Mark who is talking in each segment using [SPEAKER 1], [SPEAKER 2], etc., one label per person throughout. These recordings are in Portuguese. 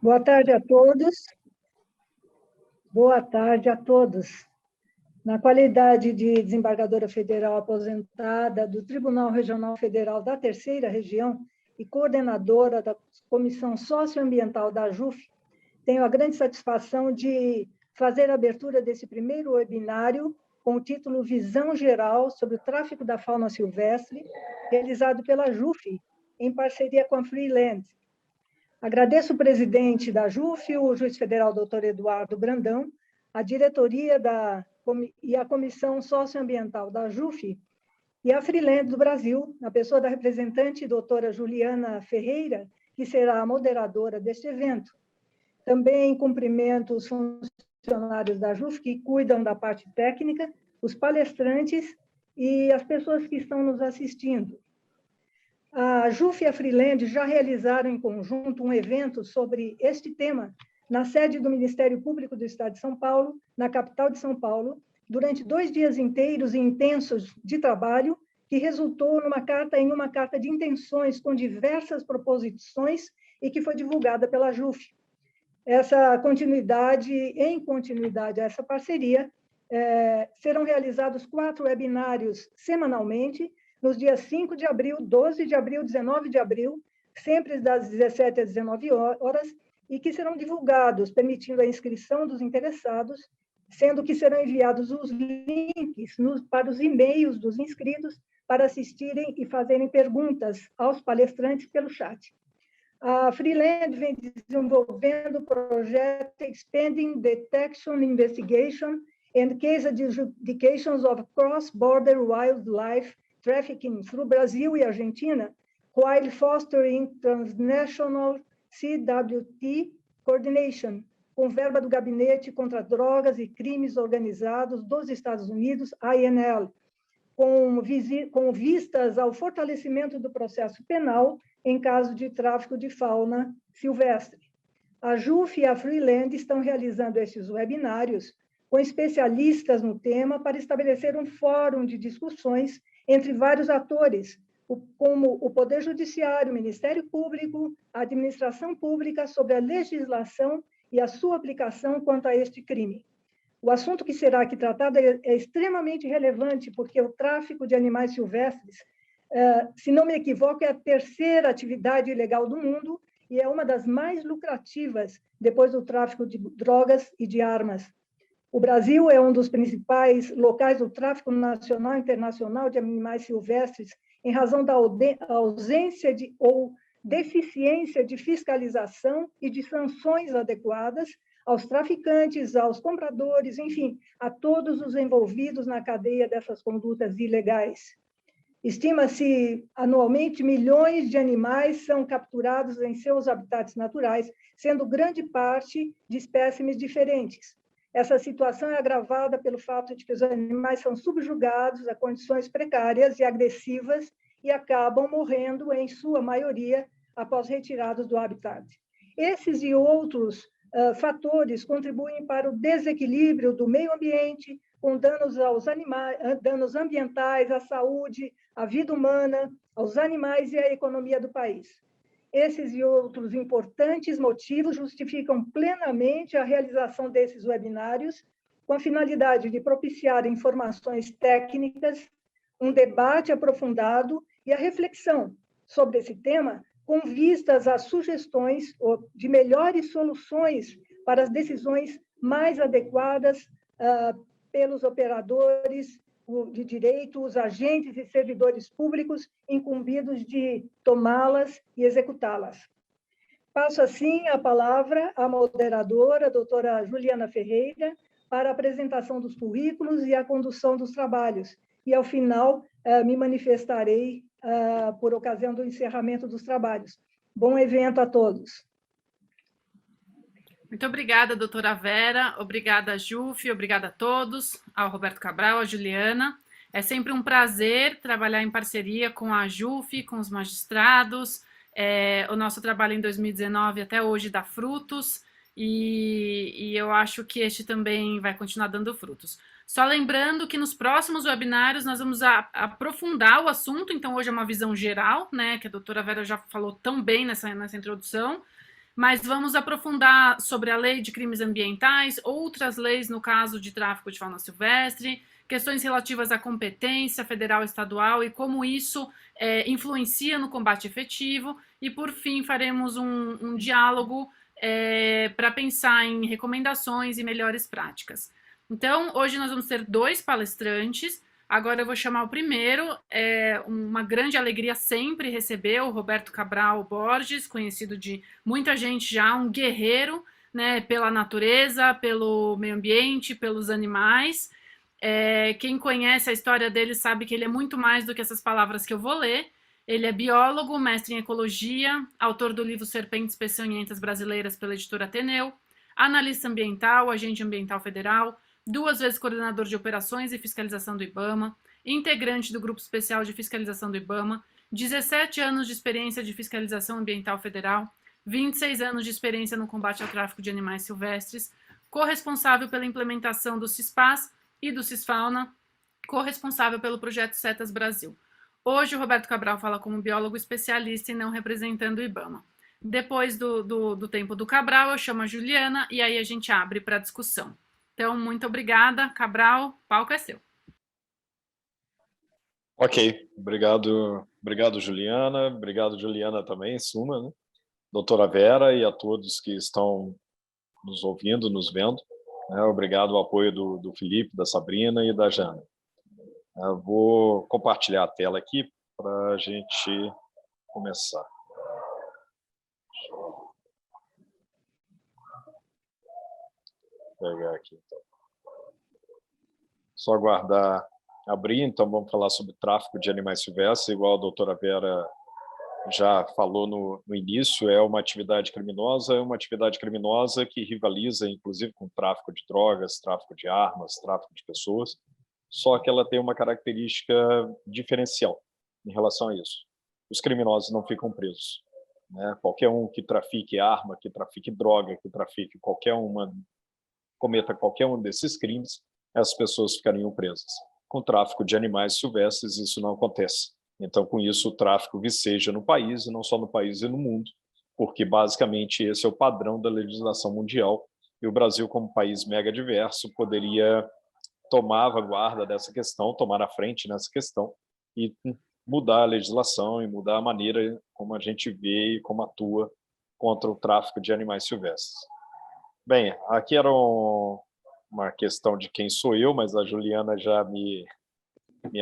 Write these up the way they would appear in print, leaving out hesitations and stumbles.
[SPEAKER 1] Boa tarde a todos. Boa tarde a todos. Na qualidade de desembargadora federal aposentada do Tribunal Regional Federal da Terceira Região e coordenadora da Comissão Socioambiental da JUF, tenho a grande satisfação de fazer a abertura desse primeiro webinário com o título Visão Geral sobre o Tráfico da Fauna Silvestre, realizado pela JUF, em parceria com a Freeland. Agradeço o presidente da JUF, o juiz federal doutor Eduardo Brandão, a diretoria e a Comissão Socioambiental da JUF e a Freeland do Brasil, na pessoa da representante doutora Juliana Ferreira, que será a moderadora deste evento. Também cumprimento os funcionários da JUF que cuidam da parte técnica, os palestrantes e as pessoas que estão nos assistindo. A JUF e a Freeland já realizaram em conjunto um evento sobre este tema na sede do Ministério Público do Estado de São Paulo, na capital de São Paulo, durante 2 dias inteiros e intensos de trabalho, que resultou em uma carta de intenções com diversas proposições e que foi divulgada pela JUF. Em continuidade a essa parceria, serão realizados 4 webinários semanalmente, nos dias 5 de abril, 12 de abril, 19 de abril, sempre das 17 às 19 horas, e que serão divulgados, permitindo a inscrição dos interessados, sendo que serão enviados os links para os e-mails dos inscritos para assistirem e fazerem perguntas aos palestrantes pelo chat. A Freeland vem desenvolvendo o projeto Expanding Detection, Investigation and Case Adjudications of Cross-Border Wildlife Trafficking through Brasil e Argentina, while fostering transnational CWT coordination, com verba do Gabinete contra Drogas e Crimes Organizados dos Estados Unidos, ANL, com vistas ao fortalecimento do processo penal em caso de tráfico de fauna silvestre. A JUF e a Freeland estão realizando estes webinários com especialistas no tema para estabelecer um fórum de discussões entre vários atores, como o Poder Judiciário, o Ministério Público, a Administração Pública, sobre a legislação e a sua aplicação quanto a este crime. O assunto que será aqui tratado é extremamente relevante, porque o tráfico de animais silvestres, se não me equivoco, é a terceira atividade ilegal do mundo e é uma das mais lucrativas depois do tráfico de drogas e de armas. O Brasil é um dos principais locais do tráfico nacional e internacional de animais silvestres em razão da ausência ou deficiência de fiscalização e de sanções adequadas aos traficantes, aos compradores, enfim, a todos os envolvidos na cadeia dessas condutas ilegais. Estima-se anualmente milhões de animais são capturados em seus habitats naturais, sendo grande parte de espécimes diferentes. Essa situação é agravada pelo fato de que os animais são subjugados a condições precárias e agressivas e acabam morrendo, em sua maioria, após retirados do habitat. Esses e outros fatores contribuem para o desequilíbrio do meio ambiente, com danos aos animais, danos ambientais, à saúde, à vida humana, aos animais e à economia do país. Esses e outros importantes motivos justificam plenamente a realização desses webinários, com a finalidade de propiciar informações técnicas, um debate aprofundado e a reflexão sobre esse tema, com vistas às sugestões de melhores soluções para as decisões mais adequadas pelos operadores de direito, os agentes e servidores públicos incumbidos de tomá-las e executá-las. Passo, assim, a palavra à moderadora, a doutora Juliana Ferreira, para a apresentação dos currículos e a condução dos trabalhos. E, ao final, me manifestarei por ocasião do encerramento dos trabalhos. Bom evento a todos.
[SPEAKER 2] Muito obrigada, doutora Vera, obrigada, JUF, obrigada a todos, ao Roberto Cabral, à Juliana. É sempre um prazer trabalhar em parceria com a JUF, com os magistrados. O nosso trabalho em 2019 até hoje dá frutos e eu acho que este também vai continuar dando frutos. Só lembrando que nos próximos webinários nós vamos aprofundar o assunto, então hoje é uma visão geral, né, que a doutora Vera já falou tão bem nessa introdução, mas vamos aprofundar sobre a lei de crimes ambientais, outras leis no caso de tráfico de fauna silvestre, questões relativas à competência federal e estadual e como isso influencia no combate efetivo, e por fim faremos um diálogo para pensar em recomendações e melhores práticas. Então, hoje nós vamos ter 2 palestrantes. Agora eu vou chamar o primeiro. É uma grande alegria sempre receber o Roberto Cabral Borges, conhecido de muita gente já, um guerreiro, né, pela natureza, pelo meio ambiente, pelos animais. Quem conhece a história dele sabe que ele é muito mais do que essas palavras que eu vou ler. Ele é biólogo, mestre em ecologia, autor do livro Serpentes Peçonhentas Brasileiras pela editora Ateneu, analista ambiental, agente ambiental federal, 2 vezes coordenador de operações e fiscalização do IBAMA, integrante do Grupo Especial de Fiscalização do IBAMA, 17 anos de experiência de fiscalização ambiental federal, 26 anos de experiência no combate ao tráfico de animais silvestres, corresponsável pela implementação do CISPAS e do CISFauna, corresponsável pelo projeto Setas Brasil. Hoje o Roberto Cabral fala como biólogo especialista e não representando o IBAMA. Depois do tempo do Cabral, eu chamo a Juliana e aí a gente abre para discussão. Então, muito obrigada, Cabral, o palco é seu.
[SPEAKER 3] Ok, obrigado, Juliana, obrigado, Juliana também, Suma, né? Doutora Vera e a todos que estão nos ouvindo, nos vendo, né? Obrigado ao apoio do Felipe, da Sabrina e da Jana. Eu vou compartilhar a tela aqui para a gente começar. Vou pegar aqui, então. Só aguardar abrir, então vamos falar sobre tráfico de animais silvestres, igual a doutora Vera já falou no início, é uma atividade criminosa que rivaliza, inclusive, com tráfico de drogas, tráfico de armas, tráfico de pessoas, só que ela tem uma característica diferencial em relação a isso. Os criminosos não ficam presos, né? Qualquer um que trafique arma, que trafique droga, que trafique cometa qualquer um desses crimes, essas pessoas ficariam presas. Com o tráfico de animais silvestres, isso não acontece. Então, com isso, o tráfico viceja no país, e não só no país e no mundo, porque, basicamente, esse é o padrão da legislação mundial, e o Brasil, como país mega diverso, poderia tomar a vanguarda dessa questão, tomar a frente nessa questão, e mudar a legislação e mudar a maneira como a gente vê e como atua contra o tráfico de animais silvestres. Bem, aqui era uma questão de quem sou eu, mas a Juliana já me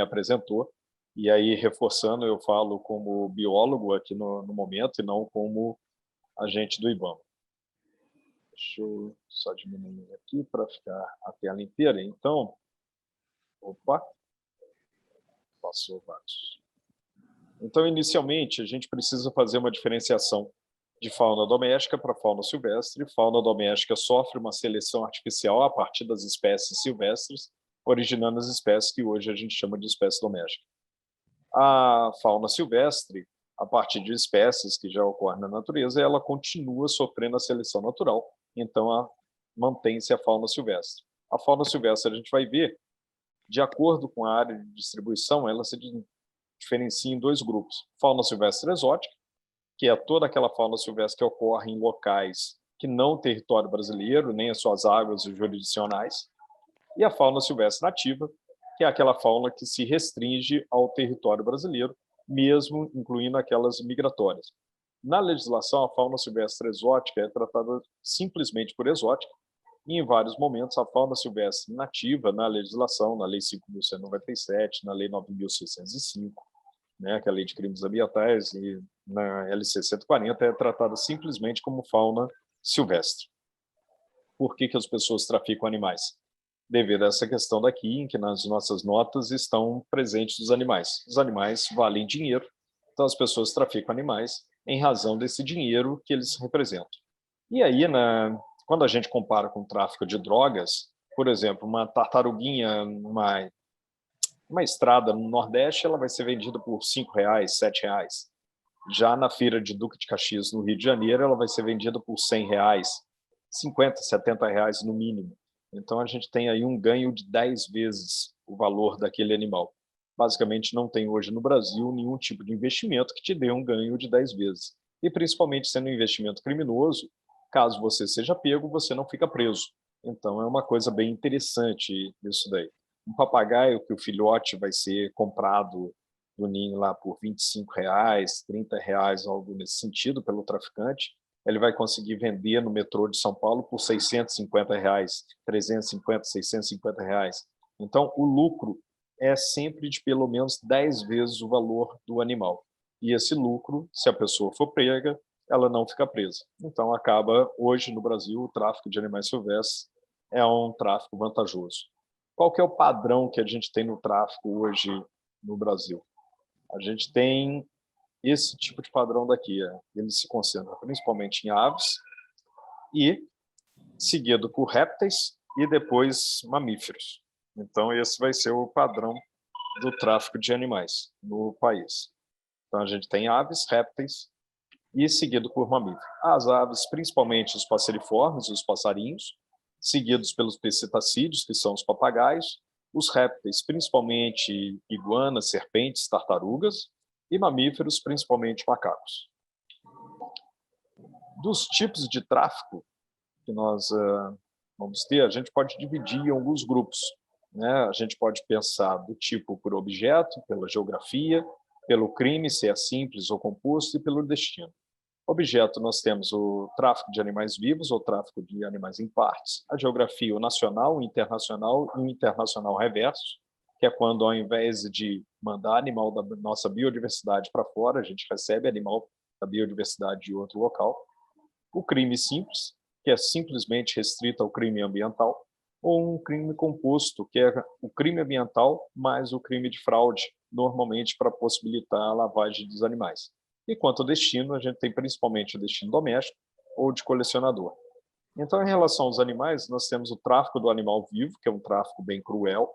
[SPEAKER 3] apresentou. E aí, reforçando, eu falo como biólogo aqui no momento e não como agente do IBAMA. Deixa eu só diminuir aqui para ficar a tela inteira. Então, opa, passou vários. Então, inicialmente, a gente precisa fazer uma diferenciação de fauna doméstica para fauna silvestre. Fauna doméstica sofre uma seleção artificial a partir das espécies silvestres, originando as espécies que hoje a gente chama de espécie doméstica. A fauna silvestre, a partir de espécies que já ocorrem na natureza, ela continua sofrendo a seleção natural, então mantém-se a fauna silvestre. A fauna silvestre, a gente vai ver, de acordo com a área de distribuição, ela se diferencia em 2 grupos. Fauna silvestre exótica, que é toda aquela fauna silvestre que ocorre em locais que não o território brasileiro, nem as suas águas jurisdicionais, e a fauna silvestre nativa, que é aquela fauna que se restringe ao território brasileiro, mesmo incluindo aquelas migratórias. Na legislação, a fauna silvestre exótica é tratada simplesmente por exótica, e em vários momentos a fauna silvestre nativa, na legislação, na Lei 5.197, na Lei 9.605, né, que é a Lei de Crimes Ambientais, e na LC 140, é tratada simplesmente como fauna silvestre. Por que as pessoas traficam animais? Devido a essa questão daqui, em que nas nossas notas estão presentes os animais. Os animais valem dinheiro, então as pessoas traficam animais em razão desse dinheiro que eles representam. E aí, quando a gente compara com o tráfico de drogas, por exemplo, uma tartaruguinha, uma estrada no Nordeste, ela vai ser vendida por R$5, R$7. Já na feira de Duque de Caxias, no Rio de Janeiro, ela vai ser vendida por R$100, R$50, R$70 no mínimo. Então, a gente tem aí um ganho de 10 vezes o valor daquele animal. Basicamente, não tem hoje no Brasil nenhum tipo de investimento que te dê um ganho de 10 vezes. e principalmente sendo um investimento criminoso, caso você seja pego, você não fica preso. Então, é uma coisa bem interessante isso daí. Um papagaio que o filhote vai ser comprado do ninho lá por R$ 25, R$ 30, algo nesse sentido, pelo traficante, ele vai conseguir vender no metrô de São Paulo por R$ 650, 350, R$ 650. Então, o lucro é sempre de pelo menos 10 vezes o valor do animal. E esse lucro, se a pessoa for prega, ela não fica presa. Então, acaba, hoje no Brasil, o tráfico de animais silvestres é um tráfico vantajoso. Qual que é o padrão que a gente tem no tráfico hoje no Brasil? A gente tem esse tipo de padrão daqui. Ele se concentra principalmente em aves e seguido por répteis e depois mamíferos. Então, esse vai ser o padrão do tráfico de animais no país. Então, a gente tem aves, répteis e seguido por mamíferos. As aves, principalmente os passeriformes, os passarinhos, seguidos pelos psitacídeos, que são os papagaios, os répteis, principalmente iguanas, serpentes, tartarugas, e mamíferos, principalmente macacos. Dos tipos de tráfico que nós vamos ter, a gente pode dividir em alguns grupos. Né? A gente pode pensar do tipo por objeto, pela geografia, pelo crime, se é simples ou composto, e pelo destino. Objeto, nós temos o tráfico de animais vivos ou tráfico de animais em partes, a geografia, o nacional, o internacional e o internacional reverso, que é quando, ao invés de mandar animal da nossa biodiversidade para fora, a gente recebe animal da biodiversidade de outro local. O crime simples, que é simplesmente restrito ao crime ambiental, ou um crime composto, que é o crime ambiental mais o crime de fraude, normalmente para possibilitar a lavagem dos animais. E quanto ao destino, a gente tem principalmente o destino doméstico ou de colecionador. Então, em relação aos animais, nós temos o tráfico do animal vivo, que é um tráfico bem cruel,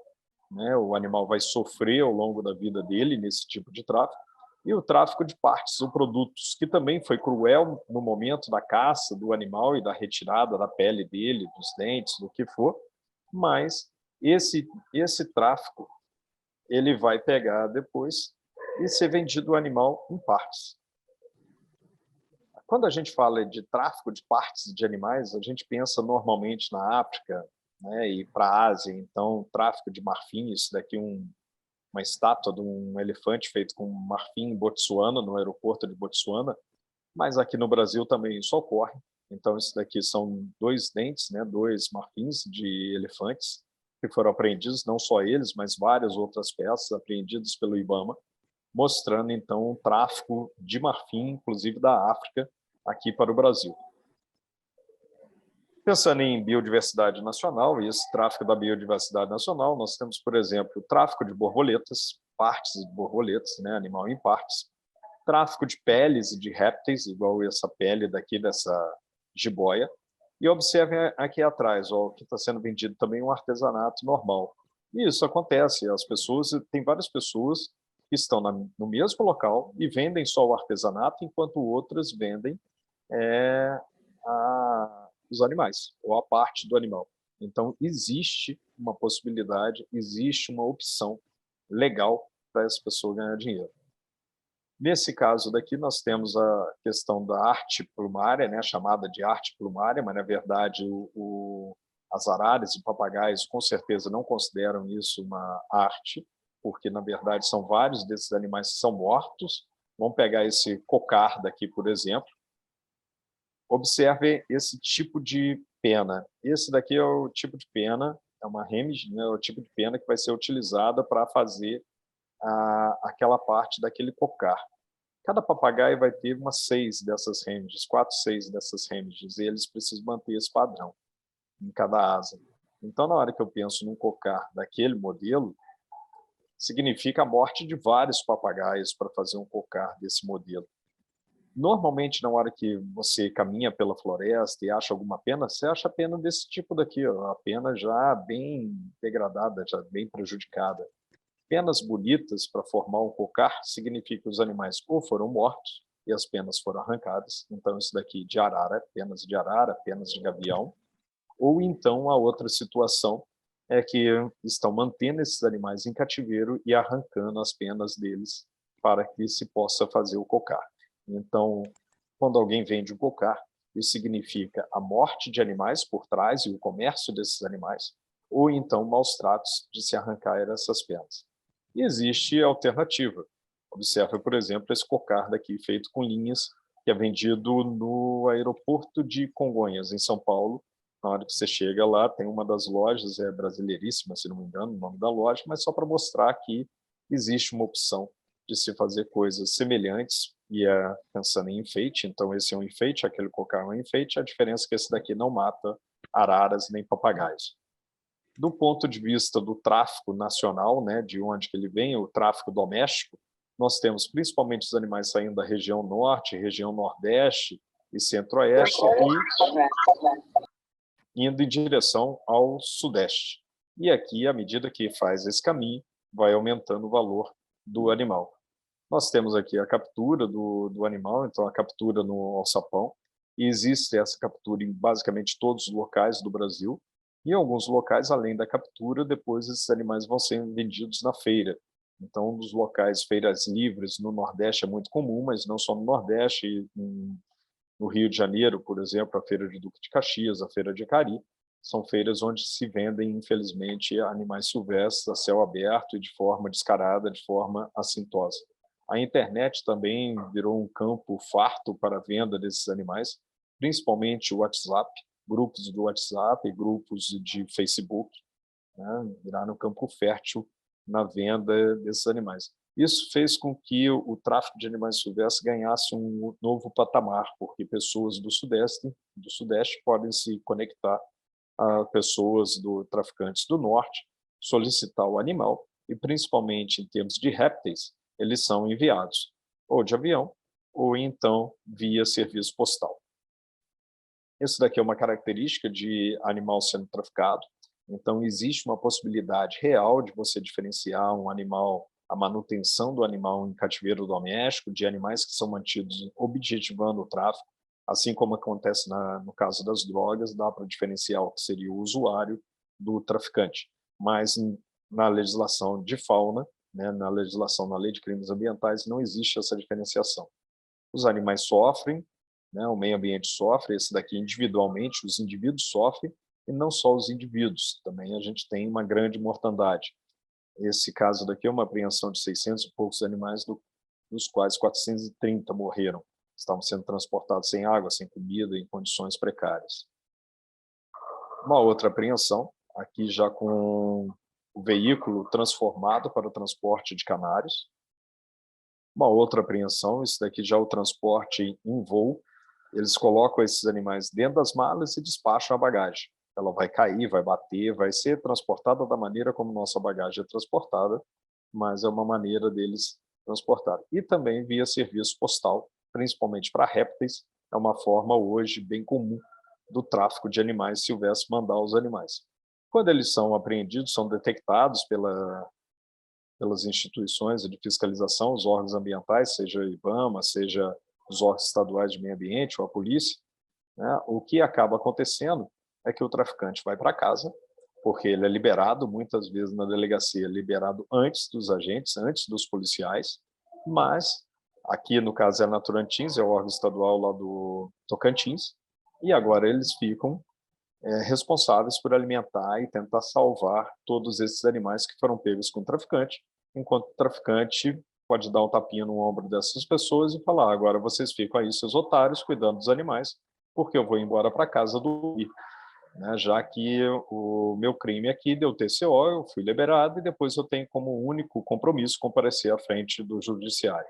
[SPEAKER 3] né? O animal vai sofrer ao longo da vida dele nesse tipo de tráfico, e o tráfico de partes ou produtos, que também foi cruel no momento da caça do animal e da retirada da pele dele, dos dentes, do que for, mas esse tráfico ele vai pegar depois e ser vendido o animal em partes. Quando a gente fala de tráfico de partes de animais, a gente pensa normalmente na África, né, e para a Ásia. Então, tráfico de marfim, isso daqui uma estátua de um elefante feito com marfim em Botsuana, no aeroporto de Botsuana, mas aqui no Brasil também isso ocorre. Então, isso daqui são 2 dentes, né, 2 marfins de elefantes que foram apreendidos, não só eles, mas várias outras peças apreendidas pelo IBAMA, mostrando, então, um tráfico de marfim, inclusive da África, aqui para o Brasil. Pensando em biodiversidade nacional, e esse tráfico da biodiversidade nacional, nós temos, por exemplo, o tráfico de borboletas, partes de borboletas, né, animal em partes, tráfico de peles e de répteis, igual essa pele daqui dessa jiboia, e observem aqui atrás, ó, que está sendo vendido também um artesanato normal. E isso acontece, tem várias pessoas que estão no mesmo local e vendem só o artesanato, enquanto outras vendem os animais, ou a parte do animal. Então, existe uma possibilidade, existe uma opção legal para essa pessoa ganhar dinheiro. Nesse caso daqui, nós temos a questão da arte plumária, né, chamada de arte plumária, mas, na verdade, as araras e papagaios, com certeza, não consideram isso uma arte, porque, na verdade, são vários desses animais que são mortos. Vamos pegar esse cocar daqui, por exemplo. Observe esse tipo de pena. Esse daqui é o tipo de pena, é uma remix, né, é o tipo de pena que vai ser utilizada para fazer aquela parte daquele cocar. Cada papagaio vai ter umas 6 dessas remiges, 4, 6 dessas remiges, e eles precisam manter esse padrão em cada asa. Então, na hora que eu penso num cocar daquele modelo, significa a morte de vários papagaios para fazer um cocar desse modelo. Normalmente, na hora que você caminha pela floresta e acha alguma pena, você acha a pena desse tipo daqui, ó, a pena já bem degradada, já bem prejudicada. Penas bonitas para formar um cocar significa que os animais ou foram mortos e as penas foram arrancadas, então isso daqui de arara, penas de gavião, ou então a outra situação é que estão mantendo esses animais em cativeiro e arrancando as penas deles para que se possa fazer o cocar. Então, Quando alguém vende um cocar, isso significa a morte de animais por trás e o comércio desses animais, ou então maus tratos de se arrancar essas penas. E existe alternativa. Observe, por exemplo, esse cocar daqui feito com linhas, que é vendido no aeroporto de Congonhas, em São Paulo. Na hora que você chega lá, tem uma das lojas, é Brasileiríssima, se não me engano, o nome da loja, mas só para mostrar que existe uma opção de se fazer coisas semelhantes, e pensando em enfeite. Então esse é um enfeite, aquele cocar é um enfeite, a diferença é que esse daqui não mata araras nem papagaios. Do ponto de vista do tráfico nacional, né, de onde que ele vem, o tráfico doméstico, nós temos principalmente os animais saindo da região norte, região nordeste e centro-oeste, e indo em direção ao sudeste. E aqui, à medida que faz esse caminho, vai aumentando o valor do animal. Nós temos aqui a captura do animal, então a captura no alçapão, e existe essa captura em basicamente todos os locais do Brasil. Em alguns locais, além da captura, depois esses animais vão ser vendidos na feira. Então, nos locais, feiras livres no Nordeste é muito comum, mas não só no Nordeste, no Rio de Janeiro, por exemplo, a Feira de Duque de Caxias, a Feira de Acari, são feiras onde se vendem, infelizmente, animais silvestres a céu aberto e de forma descarada, de forma assintosa. A internet também virou um campo farto para a venda desses animais, principalmente o WhatsApp, grupos do WhatsApp e grupos de Facebook, né, viraram um campo fértil na venda desses animais. Isso fez com que o tráfico de animais silvestres ganhasse um novo patamar, porque pessoas do Sudeste podem se conectar a pessoas traficantes do Norte, solicitar o animal, e principalmente em termos de répteis, eles são enviados ou de avião, ou então via serviço postal. Isso daqui é uma característica de animal sendo traficado. Então, existe uma possibilidade real de você diferenciar um animal, a manutenção do animal em cativeiro doméstico, de animais que são mantidos objetivando o tráfico, assim como acontece no caso das drogas, dá para diferenciar o que seria o usuário do traficante. Mas na legislação de fauna, né, na legislação, na lei de crimes ambientais, não existe essa diferenciação. Os animais sofrem, né, o meio ambiente sofre, esse daqui individualmente, os indivíduos sofrem, e não só os indivíduos, também a gente tem uma grande mortandade. Esse caso daqui é uma apreensão de 600 e poucos animais, dos quais 430 morreram. Estavam sendo transportados sem água, sem comida, em condições precárias. Uma outra apreensão, aqui já com o veículo transformado para o transporte de canários. Uma outra apreensão, isso daqui já é o transporte em voo. Eles colocam esses animais dentro das malas e despacham a bagagem. Ela vai cair, vai bater, vai ser transportada da maneira como nossa bagagem é transportada, mas é uma maneira deles transportar. E também via serviço postal, principalmente para répteis, é uma forma hoje bem comum do tráfico de animais silvestres, mandar os animais. Quando eles são apreendidos, são detectados pelas instituições de fiscalização, os órgãos ambientais, seja o IBAMA, seja os órgãos estaduais de meio ambiente ou a polícia, né, o que acaba acontecendo é que o traficante vai para casa, porque ele é liberado, muitas vezes na delegacia, liberado antes dos agentes, antes dos policiais, mas aqui no caso é a Naturantins, é o órgão estadual lá do Tocantins, e agora eles ficam responsáveis por alimentar e tentar salvar todos esses animais que foram pegos com o traficante, enquanto o traficante pode dar um tapinha no ombro dessas pessoas e falar: agora vocês ficam aí, seus otários, cuidando dos animais, porque eu vou embora para casa dormir. Né, já que o meu crime aqui deu TCO, eu fui liberado e depois eu tenho como único compromisso comparecer à frente do judiciário.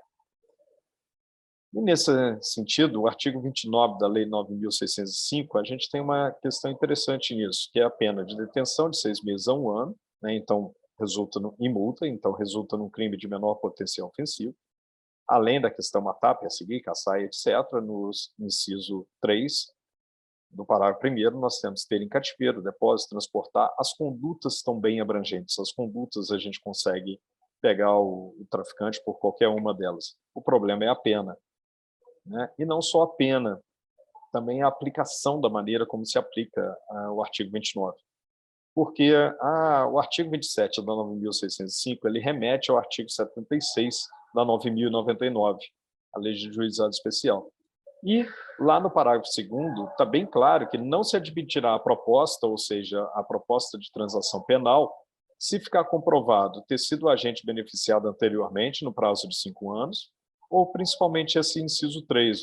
[SPEAKER 3] E nesse sentido, o artigo 29 da Lei 9.605, a gente tem uma questão interessante nisso, que é a pena de detenção de 6 meses a 1 ano, né, então resulta em multa, então resulta num crime de menor potencial ofensivo, além da questão matar, perseguir, caçar, etc., no inciso 3, do parágrafo 1º, nós temos que ter em cativeiro, depósito, transportar. As condutas estão bem abrangentes. As condutas a gente consegue pegar o traficante por qualquer uma delas. O problema é a pena. Né? E não só a pena, também a aplicação da maneira como se aplica o artigo 29. Porque o artigo 27 da 9.605, ele remete ao artigo 76 da 9.099, a Lei de Juizado Especial. E lá no parágrafo 2º, está bem claro que não se admitirá a proposta, ou seja, a proposta de transação penal, se ficar comprovado ter sido o agente beneficiado anteriormente, no prazo de 5 anos, ou principalmente esse inciso 3,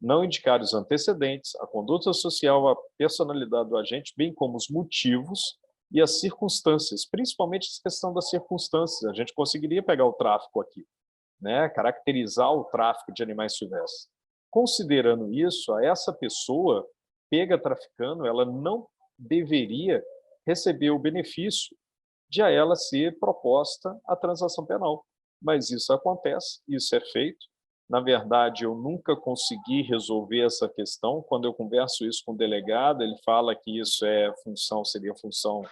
[SPEAKER 3] não indicar os antecedentes, a conduta social, a personalidade do agente, bem como os motivos e as circunstâncias, principalmente a questão das circunstâncias. A gente conseguiria pegar o tráfico aqui, né? Caracterizar o tráfico de animais silvestres. Considerando isso, essa pessoa pega traficando, ela não deveria receber o benefício de a ela ser proposta a transação penal. Mas isso acontece, isso é feito. Na verdade, eu nunca consegui resolver essa questão. Quando eu converso isso com o delegado, ele fala que isso seria função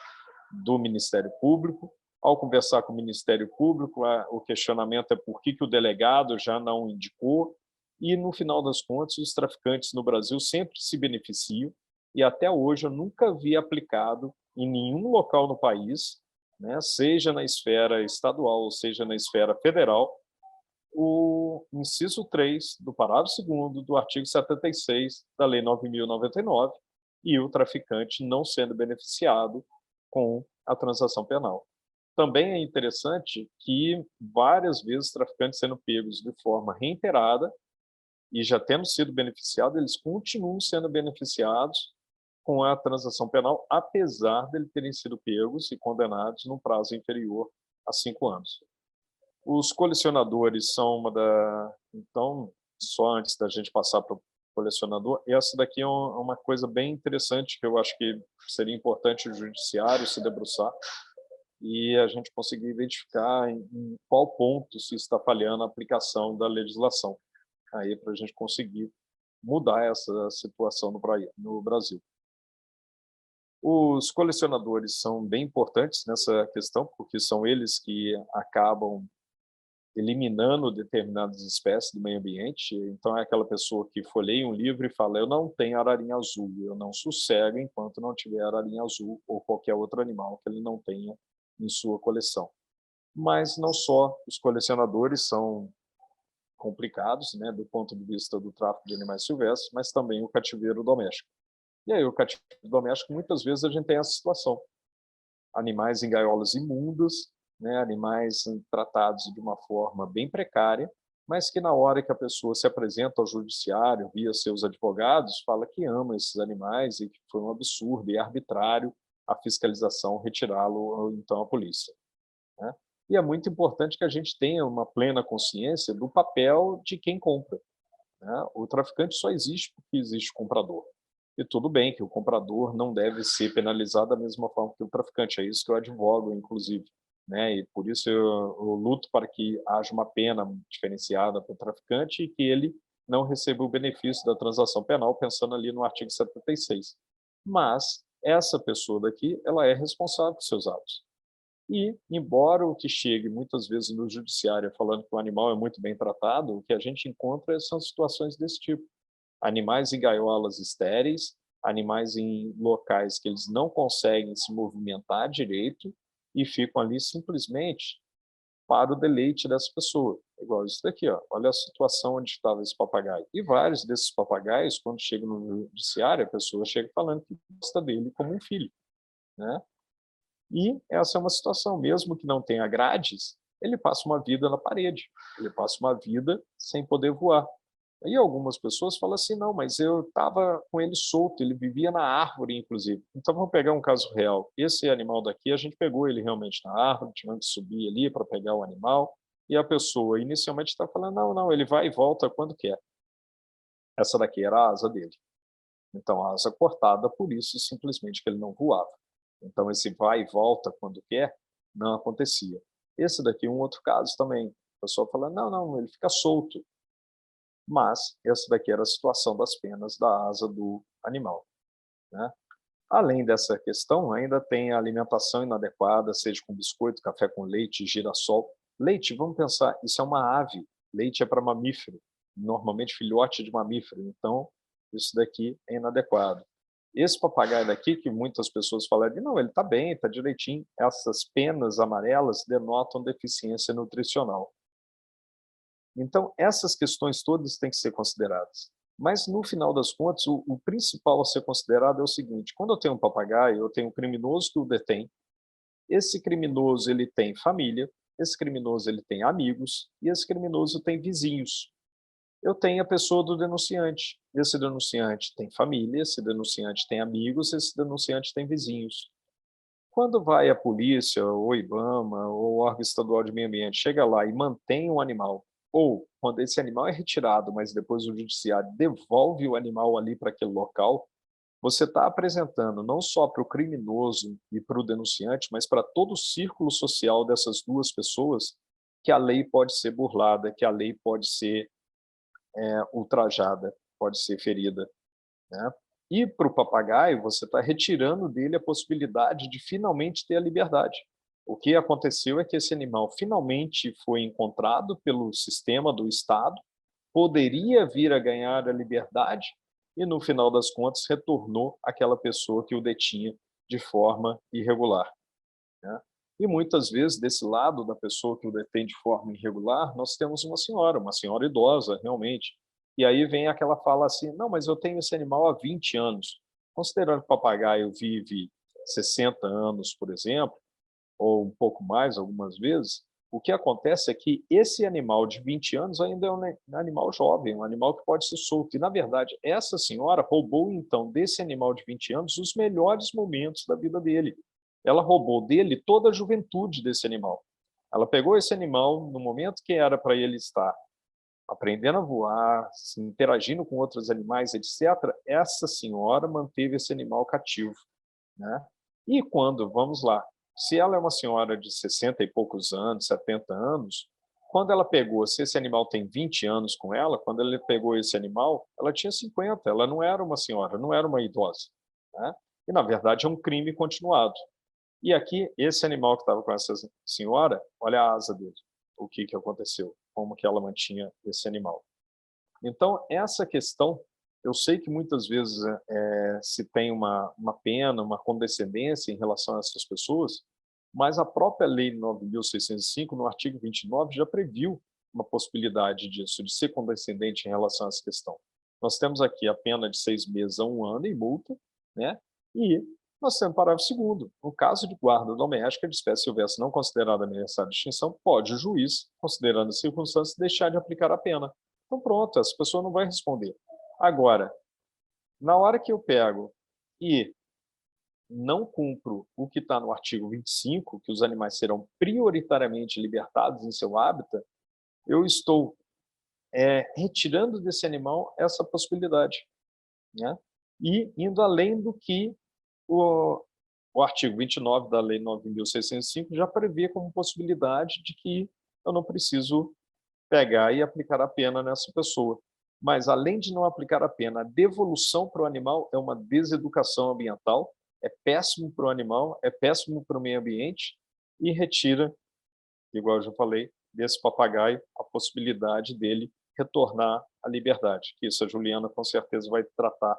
[SPEAKER 3] do Ministério Público. Ao conversar com o Ministério Público, o questionamento é por que o delegado já não indicou. E, no final das contas, os traficantes no Brasil sempre se beneficiam, e até hoje eu nunca vi aplicado em nenhum local no país, né, seja na esfera estadual ou seja na esfera federal, o inciso 3 do parágrafo 2º do artigo 76 da Lei 9.099, e o traficante não sendo beneficiado com a transação penal. Também é interessante que várias vezes traficantes sendo pegos de forma reiterada e já tendo sido beneficiados, eles continuam sendo beneficiados com a transação penal, apesar de eles terem sido pegos e condenados num prazo inferior a 5 anos. Os colecionadores são Então, só antes da gente passar para o colecionador, essa daqui é uma coisa bem interessante que eu acho que seria importante o judiciário se debruçar e a gente conseguir identificar em qual ponto se está falhando a aplicação da legislação, aí para a gente conseguir mudar essa situação no Brasil. Os colecionadores são bem importantes nessa questão, porque são eles que acabam eliminando determinadas espécies do meio ambiente. Então, é aquela pessoa que folheia um livro e fala: eu não tenho ararinha azul, eu não sossego enquanto não tiver ararinha azul ou qualquer outro animal que ele não tenha em sua coleção. Mas não só os colecionadores são complicados, né, do ponto de vista do tráfico de animais silvestres, mas também o cativeiro doméstico. E aí, o cativeiro doméstico, muitas vezes a gente tem essa situação. Animais em gaiolas imundas, né, animais tratados de uma forma bem precária, mas que na hora que a pessoa se apresenta ao judiciário, via seus advogados, fala que ama esses animais e que foi um absurdo e arbitrário a fiscalização retirá-lo, ou então a polícia, né? E é muito importante que a gente tenha uma plena consciência do papel de quem compra, né? O traficante só existe porque existe o comprador. E tudo bem que o comprador não deve ser penalizado da mesma forma que o traficante, é isso que eu advogo, inclusive, né? E por isso eu luto para que haja uma pena diferenciada para o traficante e que ele não receba o benefício da transação penal, pensando ali no artigo 76. Mas essa pessoa daqui, ela é responsável por seus atos. E, embora o que chegue muitas vezes no judiciário falando que o animal é muito bem tratado, o que a gente encontra são situações desse tipo. Animais em gaiolas estéreis, animais em locais que eles não conseguem se movimentar direito e ficam ali simplesmente para o deleite dessa pessoa. Igual isso daqui, olha a situação onde estava esse papagaio. E vários desses papagaios, quando chegam no judiciário, a pessoa chega falando que gosta dele como um filho, né? E essa é uma situação, mesmo que não tenha grades, ele passa uma vida na parede, ele passa uma vida sem poder voar. Aí algumas pessoas falam assim: não, mas eu estava com ele solto, ele vivia na árvore, inclusive. Então vamos pegar um caso real. Esse animal daqui, a gente pegou ele realmente na árvore, tivemos que subir ali para pegar o animal, e a pessoa inicialmente está falando: não, não, ele vai e volta quando quer. Essa daqui era a asa dele. Então, a asa cortada, por isso simplesmente que ele não voava. Então, esse vai e volta quando quer, não acontecia. Esse daqui é um outro caso também. A pessoa fala: não, não, ele fica solto. Mas essa daqui era a situação das penas da asa do animal, né? Além dessa questão, ainda tem a alimentação inadequada, seja com biscoito, café com leite, girassol. Leite, vamos pensar, isso é uma ave. Leite é para mamífero, normalmente filhote de mamífero. Então, isso daqui é inadequado. Esse papagaio daqui, que muitas pessoas falam, não, ele está bem, está direitinho. Essas penas amarelas denotam deficiência nutricional. Então, essas questões todas têm que ser consideradas. Mas, no final das contas, o principal a ser considerado é o seguinte: quando eu tenho um papagaio, eu tenho um criminoso que o detém. Esse criminoso ele tem família, esse criminoso ele tem amigos e esse criminoso tem vizinhos. Eu tenho a pessoa do denunciante. Esse denunciante tem família, esse denunciante tem amigos, esse denunciante tem vizinhos. Quando vai a polícia, ou o IBAMA, ou o órgão estadual de meio ambiente, chega lá e mantém um animal, ou quando esse animal é retirado, mas depois o judiciário devolve o animal ali para aquele local, você está apresentando não só para o criminoso e para o denunciante, mas para todo o círculo social dessas duas pessoas, que a lei pode ser burlada, que a lei pode ser ultrajada, pode ser ferida, né? E para o papagaio, você está retirando dele a possibilidade de finalmente ter a liberdade. O que aconteceu é que esse animal finalmente foi encontrado pelo sistema do Estado, poderia vir a ganhar a liberdade e, no final das contas, retornou àquela pessoa que o detinha de forma irregular, né? E muitas vezes, desse lado da pessoa que o detém de forma irregular, nós temos uma senhora idosa, realmente. E aí vem aquela fala assim: não, mas eu tenho esse animal há 20 anos. Considerando que o papagaio vive 60 anos, por exemplo, ou um pouco mais, algumas vezes, o que acontece é que esse animal de 20 anos ainda é um animal jovem, um animal que pode ser solto. E, na verdade, essa senhora roubou, então, desse animal de 20 anos os melhores momentos da vida dele. Ela roubou dele toda a juventude desse animal. Ela pegou esse animal no momento que era para ele estar aprendendo a voar, se interagindo com outros animais, etc. Essa senhora manteve esse animal cativo, né? E quando, vamos lá, se ela é uma senhora de 60 e poucos anos, 70 anos, quando ela pegou, se esse animal tem 20 anos com ela, quando ela pegou esse animal, ela tinha 50, ela não era uma senhora, não era uma idosa, né? E, na verdade, é um crime continuado. E aqui, esse animal que estava com essa senhora, olha a asa dele, o que aconteceu, como que ela mantinha esse animal. Então, essa questão, eu sei que muitas vezes se tem uma pena, uma condescendência em relação a essas pessoas, mas a própria Lei 9.605, no artigo 29, já previu uma possibilidade disso, de ser condescendente em relação a essa questão. Nós temos aqui a pena de 6 meses a 1 ano em multa, né? E nós temos o parágrafo 2º. No caso de guarda doméstica de espécie silvestre não considerada ameaçada de extinção, pode o juiz, considerando as circunstâncias, deixar de aplicar a pena. Então, pronto, essa pessoa não vai responder. Agora, na hora que eu pego e não cumpro o que está no artigo 25, que os animais serão prioritariamente libertados em seu hábitat, eu estou retirando desse animal essa possibilidade, né? E indo além do que o artigo 29 da Lei 9.605 já prevê como possibilidade de que eu não preciso pegar e aplicar a pena nessa pessoa. Mas, além de não aplicar a pena, a devolução para o animal é uma deseducação ambiental, é péssimo para o animal, é péssimo para o meio ambiente e retira, igual eu já falei, desse papagaio a possibilidade dele retornar à liberdade, que isso a Juliana com certeza vai tratar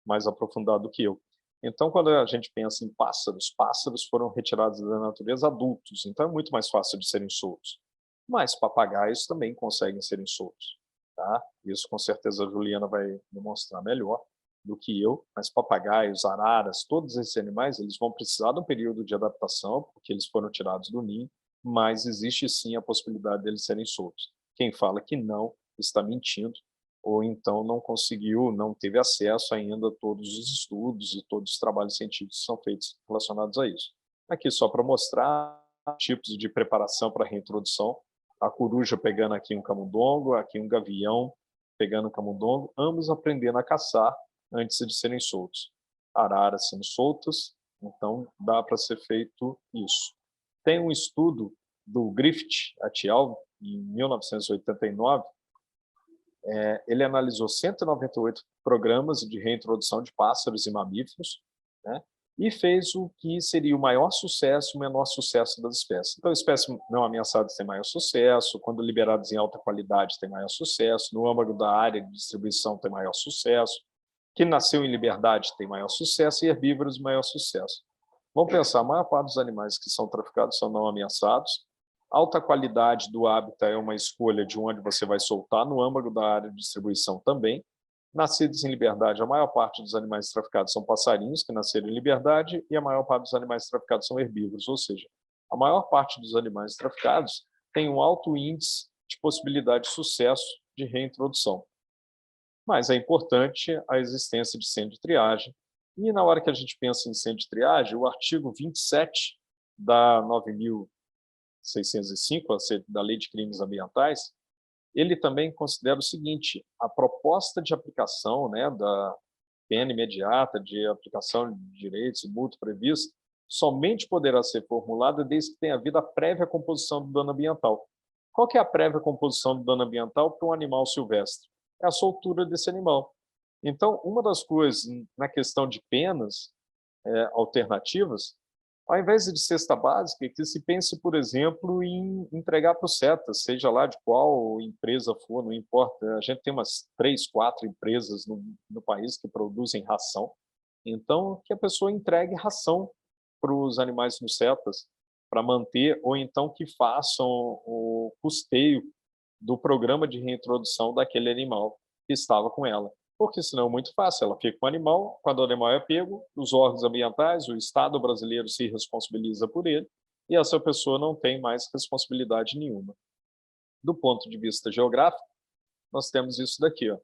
[SPEAKER 3] mais aprofundado do que eu. Então, quando a gente pensa em pássaros, pássaros foram retirados da natureza adultos, então é muito mais fácil de serem soltos. Mas papagaios também conseguem serem soltos, tá? Isso com certeza a Juliana vai demonstrar melhor do que eu, mas papagaios, araras, todos esses animais, eles vão precisar de um período de adaptação, porque eles foram tirados do ninho, mas existe sim a possibilidade deles serem soltos. Quem fala que não, está mentindo, ou então não conseguiu, não teve acesso ainda a todos os estudos e todos os trabalhos científicos que são feitos relacionados a isso. Aqui só para mostrar tipos de preparação para reintrodução, a coruja pegando aqui um camundongo, aqui um gavião pegando um camundongo, ambos aprendendo a caçar antes de serem soltos. Araras sendo soltas, então dá para ser feito isso. Tem um estudo do Griffith et al., em 1989, ele analisou 198 programas de reintrodução de pássaros e mamíferos, né, e fez o que seria o maior sucesso e o menor sucesso das espécies. Então, espécies não ameaçadas têm maior sucesso, quando liberadas em alta qualidade tem maior sucesso, no âmago da área de distribuição tem maior sucesso, que nasceu em liberdade tem maior sucesso e herbívoros maior sucesso. Vamos pensar, a maior parte dos animais que são traficados são não ameaçados, alta qualidade do hábitat é uma escolha de onde você vai soltar, no âmago da área de distribuição também, Nascidos em liberdade, a maior parte dos animais traficados são passarinhos que nasceram em liberdade e a maior parte dos animais traficados são herbívoros, ou seja, a maior parte dos animais traficados tem um alto índice de possibilidade de sucesso de reintrodução. Mas é importante a existência de centro de triagem. E na hora que a gente pensa em centro de triagem, o artigo 27 da 9.605, da Lei de Crimes Ambientais, ele também considera o seguinte: a proposta de aplicação, né, da pena imediata, de aplicação de direitos e multa prevista, somente poderá ser formulada desde que tenha havido a prévia composição do dano ambiental. Qual que é a prévia composição do dano ambiental para um animal silvestre? É a soltura desse animal. Então, uma das coisas na questão de penas alternativas, ao invés de cesta básica, que se pense, por exemplo, em entregar para o CETA, seja lá de qual empresa for, não importa. A gente tem umas 3, 4 empresas no país que produzem ração. Então, que a pessoa entregue ração para os animais no CETAS, para manter, ou então que façam o custeio do programa de reintrodução daquele animal que estava com ela. Porque senão é muito fácil, ela fica com o animal, quando o animal é pego, os órgãos ambientais, o Estado brasileiro se responsabiliza por ele, e essa pessoa não tem mais responsabilidade nenhuma. Do ponto de vista geográfico, nós temos isso daqui, ó.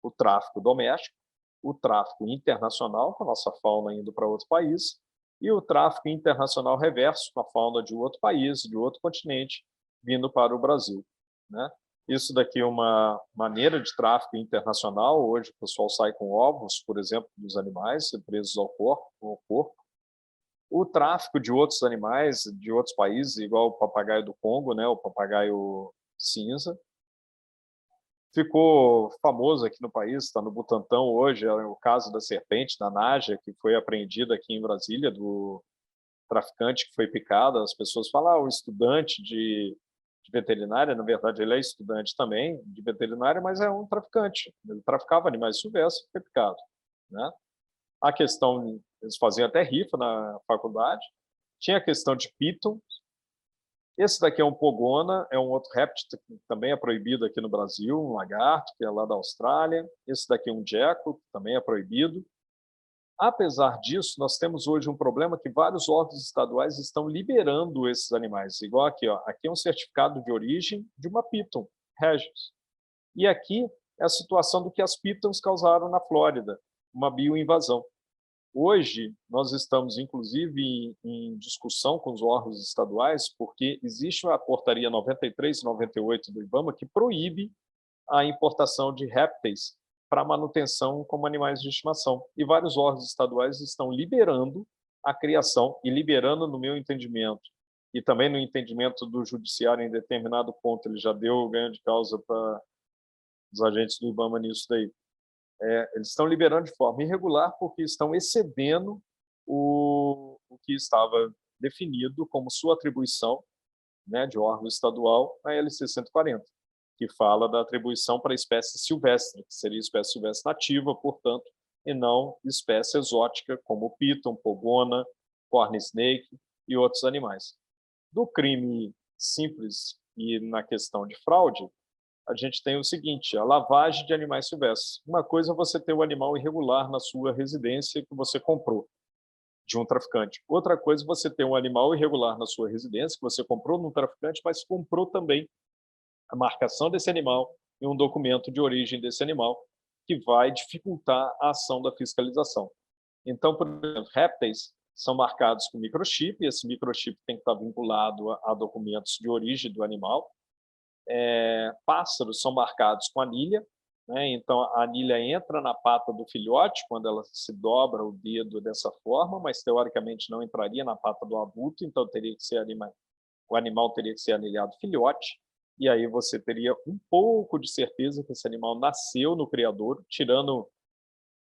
[SPEAKER 3] O tráfico doméstico, o tráfico internacional, com a nossa fauna indo para outro país, e o tráfico internacional reverso, com a fauna de outro país, de outro continente, vindo para o Brasil, né? Isso daqui é uma maneira de tráfico internacional. Hoje o pessoal sai com ovos, por exemplo, dos animais presos ao corpo. O tráfico de outros animais, de outros países, igual o papagaio do Congo, né, o papagaio cinza, ficou famoso aqui no país, está no Butantã hoje, é o caso da serpente, da Naja, que foi apreendida aqui em Brasília, do traficante que foi picado. As pessoas falam, o estudante de veterinária, na verdade ele é estudante também de veterinária, mas é um traficante. Ele traficava animais silvestres e foi picado, né? A questão, eles faziam até rifa na faculdade. Tinha a questão de piton. Esse daqui é um pogona, é um outro réptil que também é proibido aqui no Brasil, um lagarto, que é lá da Austrália. Esse daqui é um geco, que também é proibido. Apesar disso, nós temos hoje um problema que vários órgãos estaduais estão liberando esses animais. Igual aqui, ó. Aqui é um certificado de origem de uma piton, Regius. E aqui é a situação do que as pitons causaram na Flórida, uma bioinvasão. Hoje, nós estamos, inclusive, em discussão com os órgãos estaduais, porque existe a portaria 93 e 98 do IBAMA que proíbe a importação de répteis para manutenção como animais de estimação. E vários órgãos estaduais estão liberando a criação, e liberando, no meu entendimento, e também no entendimento do judiciário, em determinado ponto, ele já deu ganho de causa para os agentes do IBAMA nisso daí. Eles estão liberando de forma irregular porque estão excedendo o que estava definido como sua atribuição, né, de órgão estadual, na LC 140. Que fala da atribuição para espécie silvestre, que seria espécie silvestre nativa, portanto, e não espécie exótica, como piton, pogona, corn snake e outros animais. Do crime simples e na questão de fraude, a gente tem o seguinte: a lavagem de animais silvestres. Uma coisa é você ter um animal irregular na sua residência que você comprou de um traficante. Outra coisa é você ter um animal irregular na sua residência que você comprou de um traficante, mas comprou também a marcação desse animal e um documento de origem desse animal, que vai dificultar a ação da fiscalização. Então, por exemplo, répteis são marcados com microchip, e esse microchip tem que estar vinculado a documentos de origem do animal. Pássaros são marcados com anilha, né? Então a anilha entra na pata do filhote quando ela se dobra o dedo dessa forma, mas teoricamente não entraria na pata do adulto, então teria que ser o animal teria que ser anilhado filhote. E aí você teria um pouco de certeza que esse animal nasceu no criador, tirando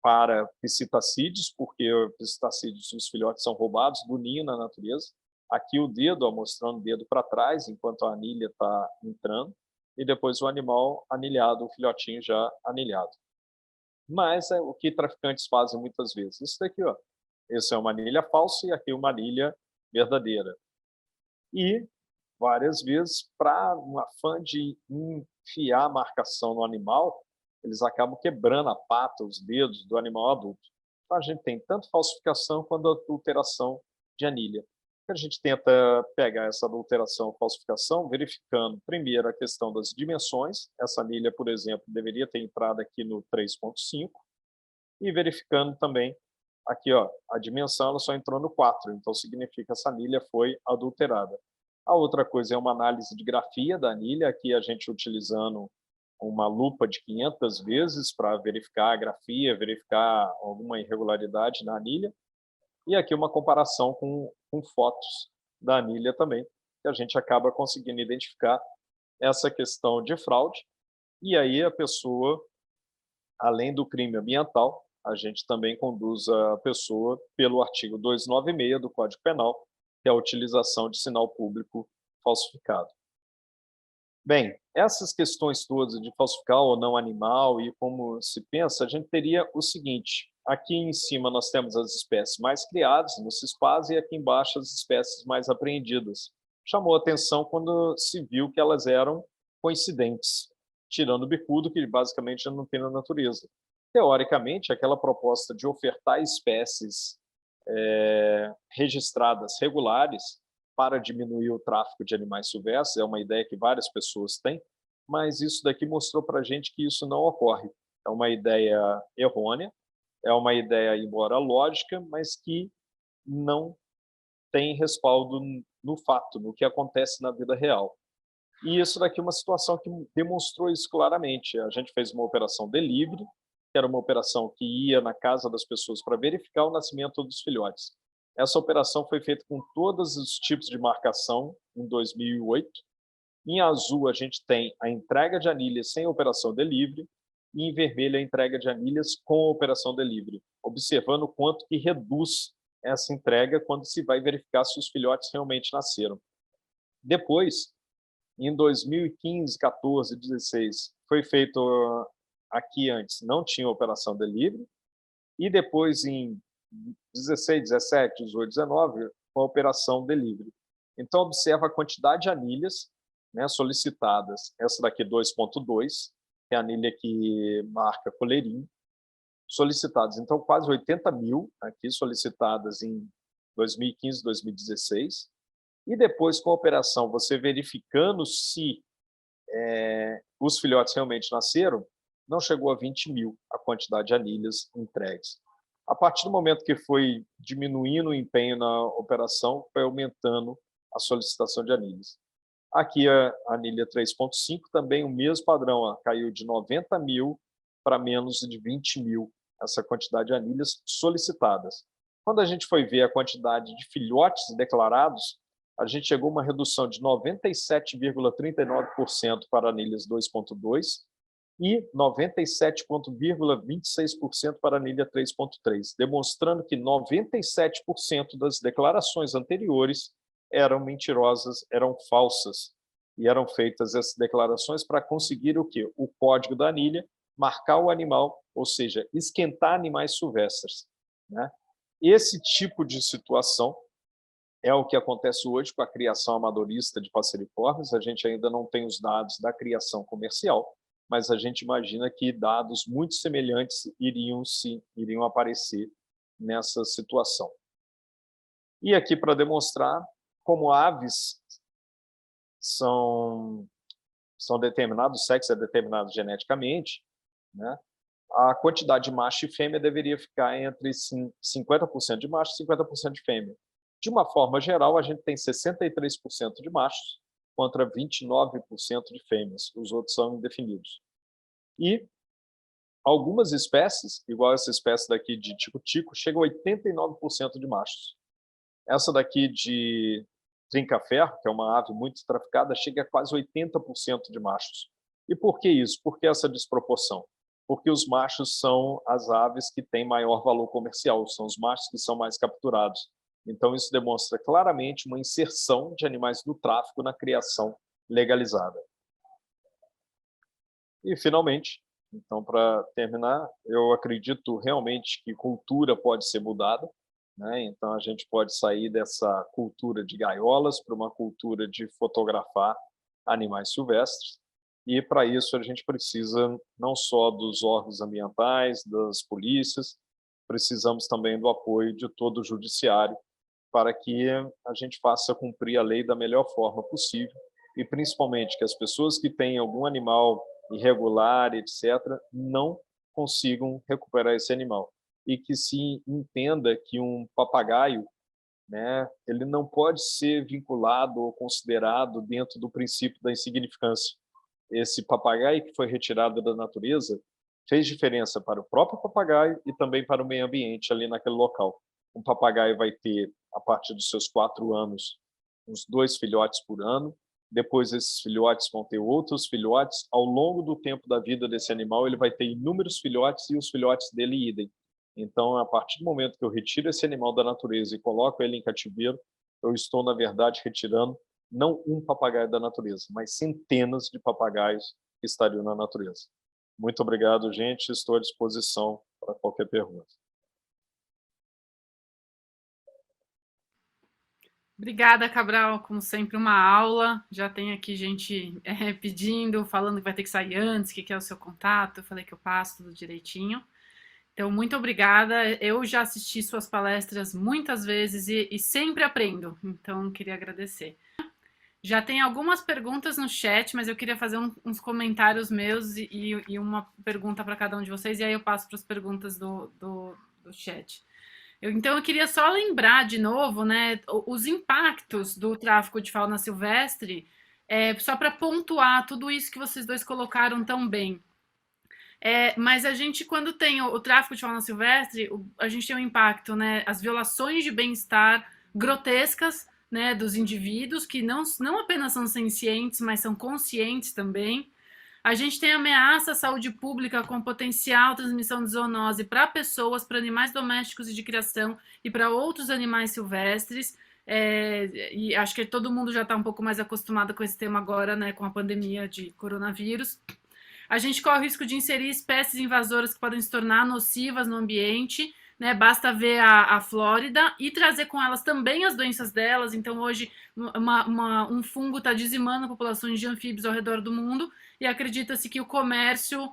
[SPEAKER 3] para psitacídeos, porque psitacídeos, os filhotes são roubados do ninho na natureza. Aqui o dedo, ó, mostrando o dedo para trás, enquanto a anilha está entrando, e depois o animal anilhado, o filhotinho já anilhado. Mas é o que traficantes fazem muitas vezes. Isso daqui, ó. Essa é uma anilha falsa e aqui uma anilha verdadeira. E várias vezes, para um afã de enfiar a marcação no animal, eles acabam quebrando a pata, os dedos do animal adulto. Então, a gente tem tanto falsificação quanto adulteração de anilha. A gente tenta pegar essa adulteração, falsificação, verificando, primeiro, a questão das dimensões. Essa anilha, por exemplo, deveria ter entrado aqui no 3,5, e verificando também, aqui, ó, a dimensão ela só entrou no 4, então significa que essa anilha foi adulterada. A outra coisa é uma análise de grafia da anilha, aqui a gente utilizando uma lupa de 500 vezes para verificar a grafia, verificar alguma irregularidade na anilha, e aqui uma comparação com fotos da anilha também, que a gente acaba conseguindo identificar essa questão de fraude, e aí a pessoa, além do crime ambiental, a gente também conduz a pessoa pelo artigo 296 do Código Penal, que é a utilização de sinal público falsificado. Bem, essas questões todas de falsificar ou não animal e como se pensa, a gente teria o seguinte: aqui em cima nós temos as espécies mais criadas no CISPAS e aqui embaixo as espécies mais apreendidas. Chamou a atenção quando se viu que elas eram coincidentes, tirando o bicudo, que basicamente já não tem na natureza. Teoricamente, aquela proposta de ofertar espécies registradas regulares para diminuir o tráfico de animais silvestres é uma ideia que várias pessoas têm, mas isso daqui mostrou para a gente que isso não ocorre. É uma ideia errônea, é uma ideia, embora lógica, mas que não tem respaldo no fato, no que acontece na vida real. E isso daqui é uma situação que demonstrou isso claramente. A gente fez uma operação delivery, que era uma operação que ia na casa das pessoas para verificar o nascimento dos filhotes. Essa operação foi feita com todos os tipos de marcação em 2008. Em azul, a gente tem a entrega de anilhas sem operação delivery, e em vermelho, a entrega de anilhas com operação delivery, observando o quanto que reduz essa entrega quando se vai verificar se os filhotes realmente nasceram. Depois, em 2015, 14, 16, foi feito aqui antes, não tinha operação delivery, e depois em 16, 17, 18, 19, com a operação delivery. Então, observa a quantidade de anilhas, né, solicitadas. Essa daqui 2.2, que é a anilha que marca coleirinho, solicitadas. Então, quase 80 mil aqui solicitadas em 2015, 2016. E depois, com a operação, você verificando se os filhotes realmente nasceram, não chegou a 20 mil a quantidade de anilhas entregues. A partir do momento que foi diminuindo o empenho na operação, foi aumentando a solicitação de anilhas. Aqui a anilha 3.5, também o mesmo padrão, ó, caiu de 90 mil para menos de 20 mil, essa quantidade de anilhas solicitadas. Quando a gente foi ver a quantidade de filhotes declarados, a gente chegou a uma redução de 97,39% para anilhas 2.2 e 97,26% para a anilha 3.3, demonstrando que 97% das declarações anteriores eram mentirosas, eram falsas, e eram feitas essas declarações para conseguir o quê? O código da anilha, marcar o animal, ou seja, esquentar animais silvestres, né? Esse tipo de situação é o que acontece hoje com a criação amadorista de passeriformes. A gente ainda não tem os dados da criação comercial, mas a gente imagina que dados muito semelhantes iriam aparecer nessa situação. E aqui, para demonstrar como aves são determinados, o sexo é determinado geneticamente, né? A quantidade de macho e fêmea deveria ficar entre 50% de macho e 50% de fêmea. De uma forma geral, a gente tem 63% de machos contra 29% de fêmeas. Os outros são indefinidos. E algumas espécies, igual essa espécie daqui de tico-tico, chegam a 89% de machos. Essa daqui de trinca-ferro, que é uma ave muito traficada, chega a quase 80% de machos. E por que isso? Por que essa desproporção? Porque os machos são as aves que têm maior valor comercial, são os machos que são mais capturados. Então, isso demonstra claramente uma inserção de animais do tráfico na criação legalizada. E, finalmente, então, para terminar, eu acredito realmente que cultura pode ser mudada, né? Então, a gente pode sair dessa cultura de gaiolas para uma cultura de fotografar animais silvestres. e para isso a gente precisa não só dos órgãos ambientais, das polícias, precisamos também do apoio de todo o judiciário para que a gente faça cumprir a lei da melhor forma possível e principalmente que as pessoas que têm algum animal irregular, etc., não consigam recuperar esse animal e que se entenda que um papagaio, né, ele não pode ser vinculado ou considerado dentro do princípio da insignificância. Esse papagaio que foi retirado da natureza fez diferença para o próprio papagaio e também para o meio ambiente ali naquele local. Um papagaio vai ter, a partir dos seus 4 anos, uns 2 filhotes por ano. Depois, esses filhotes vão ter outros filhotes. Ao longo do tempo da vida desse animal, ele vai ter inúmeros filhotes e os filhotes dele idem. Então, a partir do momento que eu retiro esse animal da natureza e coloco ele em cativeiro, eu estou, na verdade, retirando não um papagaio da natureza, mas centenas de papagaios que estariam na natureza. Muito obrigado, gente. Estou à disposição para qualquer pergunta.
[SPEAKER 2] Obrigada, Cabral. Como sempre, uma aula. Já tem aqui gente pedindo, falando que vai ter que sair antes, que é o seu contato. Eu falei que eu passo tudo direitinho. Então, muito obrigada. Eu já assisti suas palestras muitas vezes e sempre aprendo. Então, queria agradecer. Já tem algumas perguntas no chat, mas eu queria fazer uns comentários meus e uma pergunta para cada um de vocês, e aí eu passo para as perguntas do chat. Então, eu queria só lembrar de novo, né, os impactos do tráfico de fauna silvestre, só para pontuar tudo isso que vocês dois colocaram tão bem. Mas a gente, quando tem o tráfico de fauna silvestre, a gente tem um impacto, né, as violações de bem-estar grotescas, né, dos indivíduos, que não apenas são sencientes, mas são conscientes também. A gente tem ameaça à saúde pública com potencial transmissão de zoonose para pessoas, para animais domésticos e de criação e para outros animais silvestres. E acho que todo mundo já está um pouco mais acostumado com esse tema agora, né, com a pandemia de coronavírus. A gente corre o risco de inserir espécies invasoras que podem se tornar nocivas no ambiente, né? Basta ver a Flórida e trazer com elas também as doenças delas. Então, hoje, um fungo está dizimando populações de anfíbios ao redor do mundo e acredita-se que o comércio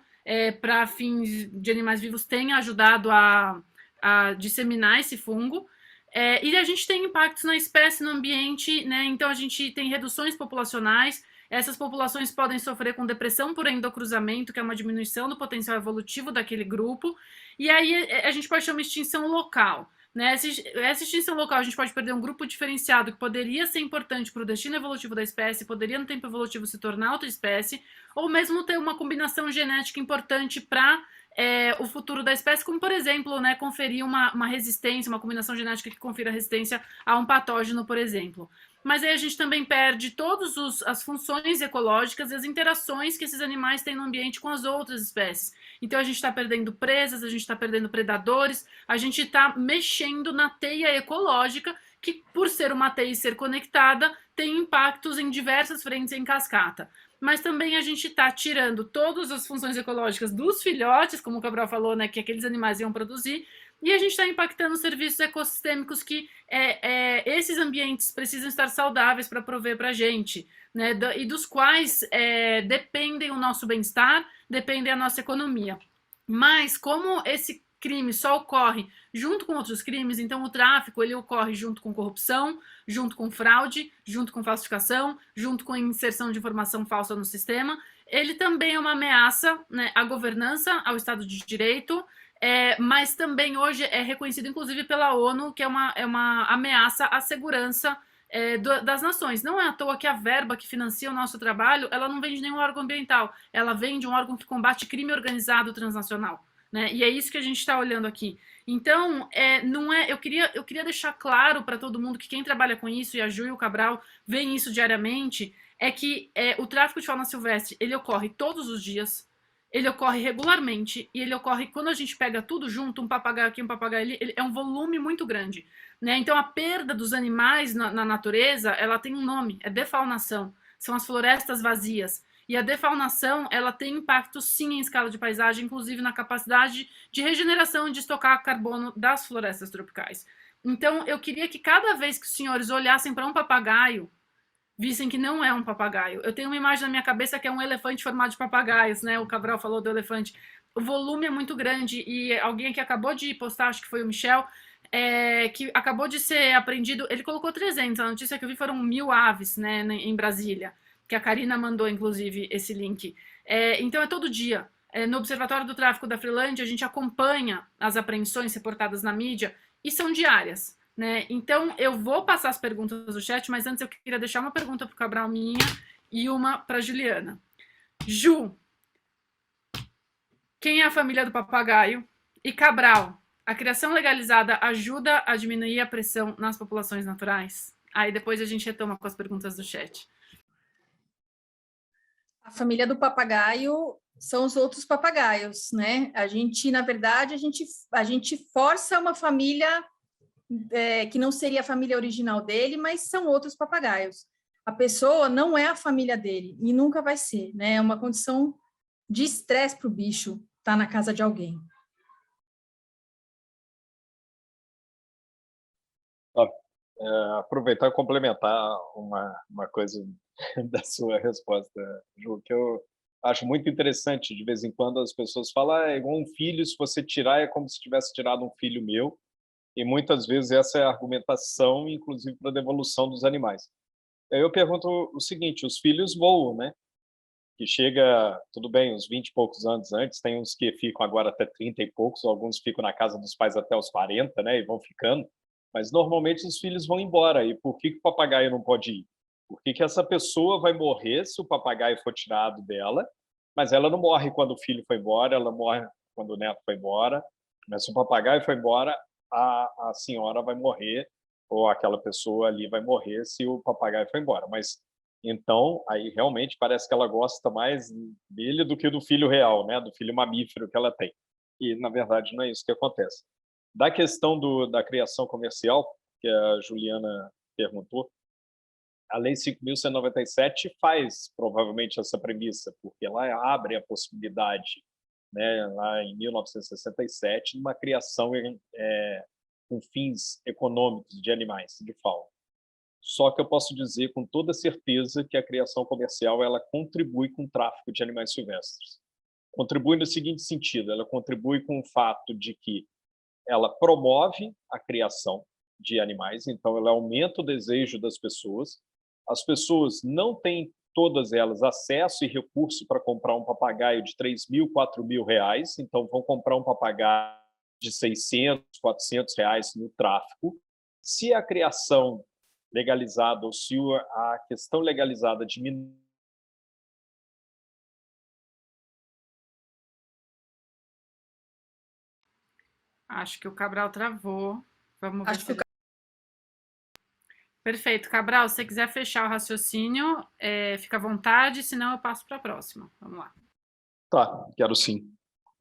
[SPEAKER 2] para fins de animais vivos tenha ajudado a disseminar esse fungo. E a gente tem impactos na espécie, no ambiente, né? Então, a gente tem reduções populacionais. Essas populações podem sofrer com depressão por endocruzamento, que é uma diminuição do potencial evolutivo daquele grupo, e aí a gente pode ter uma extinção local. Né? Essa extinção local, a gente pode perder um grupo diferenciado que poderia ser importante para o destino evolutivo da espécie, poderia no tempo evolutivo se tornar outra espécie, ou mesmo ter uma combinação genética importante para o futuro da espécie, como, por exemplo, né, conferir uma resistência, uma combinação genética que confira resistência a um patógeno, por exemplo. Mas aí a gente também perde todas as funções ecológicas e as interações que esses animais têm no ambiente com as outras espécies. Então a gente está perdendo presas, a gente está perdendo predadores, a gente está mexendo na teia ecológica, que por ser uma teia e ser conectada, tem impactos em diversas frentes em cascata. Mas também a gente está tirando todas as funções ecológicas dos filhotes, como o Cabral falou, né, que aqueles animais iam produzir, e a gente está impactando serviços ecossistêmicos que esses ambientes precisam estar saudáveis para prover para a gente, né, e dos quais dependem o nosso bem-estar, dependem a nossa economia. Mas como esse crime só ocorre junto com outros crimes, então o tráfico ele ocorre junto com corrupção, junto com fraude, junto com falsificação, junto com inserção de informação falsa no sistema, ele também é uma ameaça, né, à governança, ao Estado de Direito, mas também hoje é reconhecido, inclusive, pela ONU, que é uma ameaça à segurança das nações. Não é à toa que a verba que financia o nosso trabalho, ela não vem de nenhum órgão ambiental, ela vem de um órgão que combate crime organizado transnacional. Né? E é isso que a gente está olhando aqui. Então, eu queria deixar claro para todo mundo que quem trabalha com isso, e a Ju e o Cabral veem isso diariamente, é que o tráfico de fauna silvestre, ele ocorre todos os dias, ele ocorre regularmente, e ele ocorre quando a gente pega tudo junto, um papagaio aqui, um papagaio ali, é um volume muito grande. Né? Então, a perda dos animais na natureza, ela tem um nome, é defaunação, são as florestas vazias. E a defaunação, ela tem impacto sim em escala de paisagem, inclusive na capacidade de regeneração e de estocar carbono das florestas tropicais. Então, eu queria que cada vez que os senhores olhassem para um papagaio, vissem que não é um papagaio. Eu tenho uma imagem na minha cabeça que é um elefante formado de papagaios, né? O Cabral falou do elefante. O volume é muito grande e alguém que acabou de postar, acho que foi o Michel, que acabou de ser apreendido, ele colocou 300, a notícia que eu vi foram 1.000 aves, né, em Brasília, que a Karina mandou, inclusive, esse link. Então é todo dia. No Observatório do Tráfico da Freelândia, a gente acompanha as apreensões reportadas na mídia e são diárias. Né? Então, eu vou passar as perguntas do chat, mas antes eu queria deixar uma pergunta para o Cabral minha e uma para a Juliana. Ju, quem é a família do papagaio? E Cabral, a criação legalizada ajuda a diminuir a pressão nas populações naturais? Aí depois a gente retoma com as perguntas do chat.
[SPEAKER 4] A família do papagaio são os outros papagaios, né? A gente, na verdade, a gente força uma família que não seria a família original dele, mas são outros papagaios. A pessoa não é a família dele e nunca vai ser, né? É uma condição de estresse para o bicho estar na casa de alguém.
[SPEAKER 3] Aproveitar e complementar uma coisa da sua resposta, Ju, que eu acho muito interessante. De vez em quando as pessoas falam, é igual um filho, se você tirar é como se tivesse tirado um filho meu, e muitas vezes essa é a argumentação, inclusive para a devolução dos animais. Aí eu pergunto o seguinte, os filhos voam, né? Que chega, tudo bem, uns 20 e poucos anos antes, tem uns que ficam agora até 30 e poucos, alguns ficam na casa dos pais até os 40, né? E vão ficando. Mas, normalmente, os filhos vão embora. E por que o papagaio não pode ir? Por que essa pessoa vai morrer se o papagaio for tirado dela, mas ela não morre quando o filho foi embora, ela morre quando o neto foi embora. Mas se o papagaio foi embora, a senhora vai morrer, ou aquela pessoa ali vai morrer se o papagaio foi embora. Mas, então, aí realmente parece que ela gosta mais dele do que do filho real, né? Do filho mamífero que ela tem. E, na verdade, não é isso que acontece. Da questão da criação comercial, que a Juliana perguntou, a Lei 5.197 faz provavelmente essa premissa, porque ela abre a possibilidade, né, lá em 1967, de uma criação com fins econômicos de animais, de fauna. Só que eu posso dizer com toda certeza que a criação comercial ela contribui com o tráfico de animais silvestres. Contribui no seguinte sentido, ela contribui com o fato de que ela promove a criação de animais, então ela aumenta o desejo das pessoas. As pessoas não têm, todas elas, acesso e recurso para comprar um papagaio de 3.000, 4.000 reais, então vão comprar um papagaio de 600, 400 reais no tráfico. Se a criação legalizada ou se a questão legalizada diminui,
[SPEAKER 2] Acho que o Cabral travou. Vamos ver.
[SPEAKER 4] Acho que
[SPEAKER 2] Perfeito. Cabral, se você quiser fechar o raciocínio, fica à vontade, senão eu passo para a próxima. Vamos lá.
[SPEAKER 3] Tá, quero sim.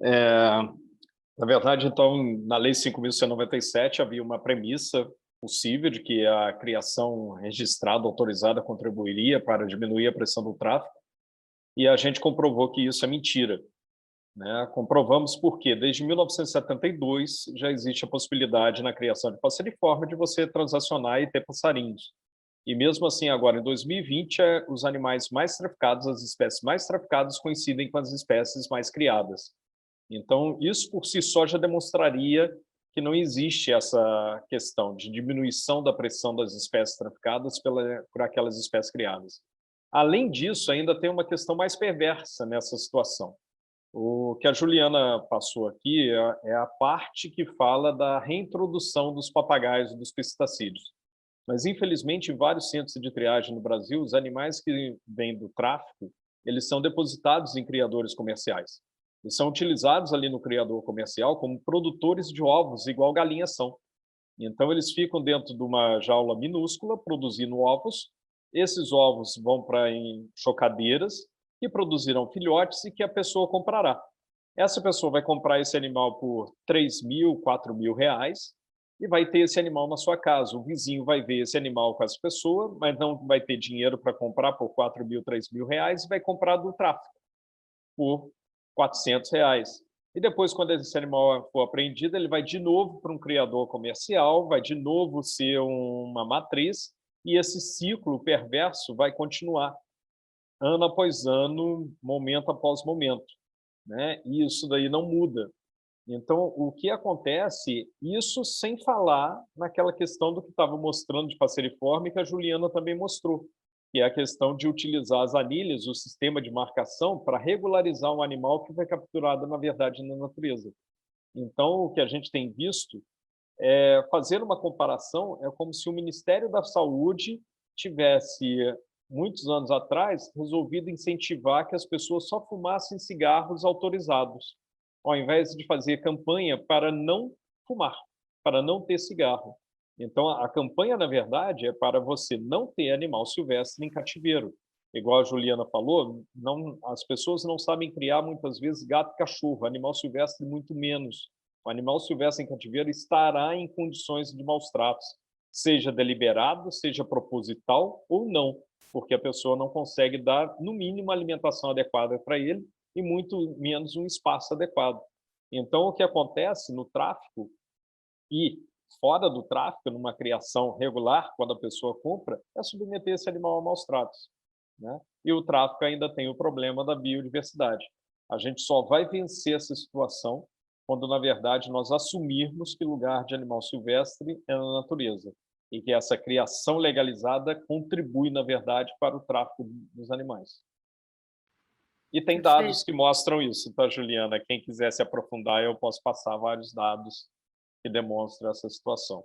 [SPEAKER 3] Na verdade, então, na Lei 5.197 havia uma premissa possível de que a criação registrada, autorizada, contribuiria para diminuir a pressão do tráfico, e a gente comprovou que isso é mentira. Né? Comprovamos porque, desde 1972, já existe a possibilidade na criação de passeriforme de você transacionar e ter passarinhos. E mesmo assim, agora em 2020, os animais mais traficados, as espécies mais traficadas coincidem com as espécies mais criadas. Então, isso por si só já demonstraria que não existe essa questão de diminuição da pressão das espécies traficadas por aquelas espécies criadas. Além disso, ainda tem uma questão mais perversa nessa situação. O que a Juliana passou aqui é a parte que fala da reintrodução dos papagaios e dos pistacídeos. Mas, infelizmente, em vários centros de triagem no Brasil, os animais que vêm do tráfico, eles são depositados em criadores comerciais. Eles são utilizados ali no criador comercial como produtores de ovos, igual galinhas são. Então, eles ficam dentro de uma jaula minúscula, produzindo ovos. Esses ovos vão para chocadeiras, que produzirão filhotes e que a pessoa comprará. Essa pessoa vai comprar esse animal por 3.000, 4.000 reais e vai ter esse animal na sua casa. O vizinho vai ver esse animal com essa pessoa, mas não vai ter dinheiro para comprar por 4.000, 3.000 reais e vai comprar do tráfico por 400 reais. E depois, quando esse animal for apreendido, ele vai de novo para um criador comercial, vai de novo ser uma matriz e esse ciclo perverso vai continuar, ano após ano, momento após momento, né? E isso daí não muda. Então, o que acontece, isso sem falar naquela questão do que estava mostrando de passeriforme, que a Juliana também mostrou, que é a questão de utilizar as anilhas, o sistema de marcação, para regularizar um animal que foi capturado, na verdade, na natureza. Então, o que a gente tem visto é fazer uma comparação, é como se o Ministério da Saúde tivesse, muitos anos atrás, resolvido incentivar que as pessoas só fumassem cigarros autorizados, ao invés de fazer campanha para não fumar, para não ter cigarro. Então, a campanha, na verdade, é para você não ter animal silvestre em cativeiro. Igual a Juliana falou, as pessoas não sabem criar, muitas vezes, gato e cachorro, animal silvestre muito menos. O animal silvestre em cativeiro estará em condições de maus tratos, seja deliberado, seja proposital ou não, porque a pessoa não consegue dar, no mínimo, a alimentação adequada para ele, e muito menos um espaço adequado. Então, o que acontece no tráfico e fora do tráfico, numa criação regular, quando a pessoa compra, é submeter esse animal a maus tratos, né? E o tráfico ainda tem o problema da biodiversidade. A gente só vai vencer essa situação quando, na verdade, nós assumirmos que o lugar de animal silvestre é na natureza e que essa criação legalizada contribui, na verdade, para o tráfico dos animais. E tem dados que mostram isso, tá, Juliana? Quem quiser se aprofundar, eu posso passar vários dados que demonstram essa situação.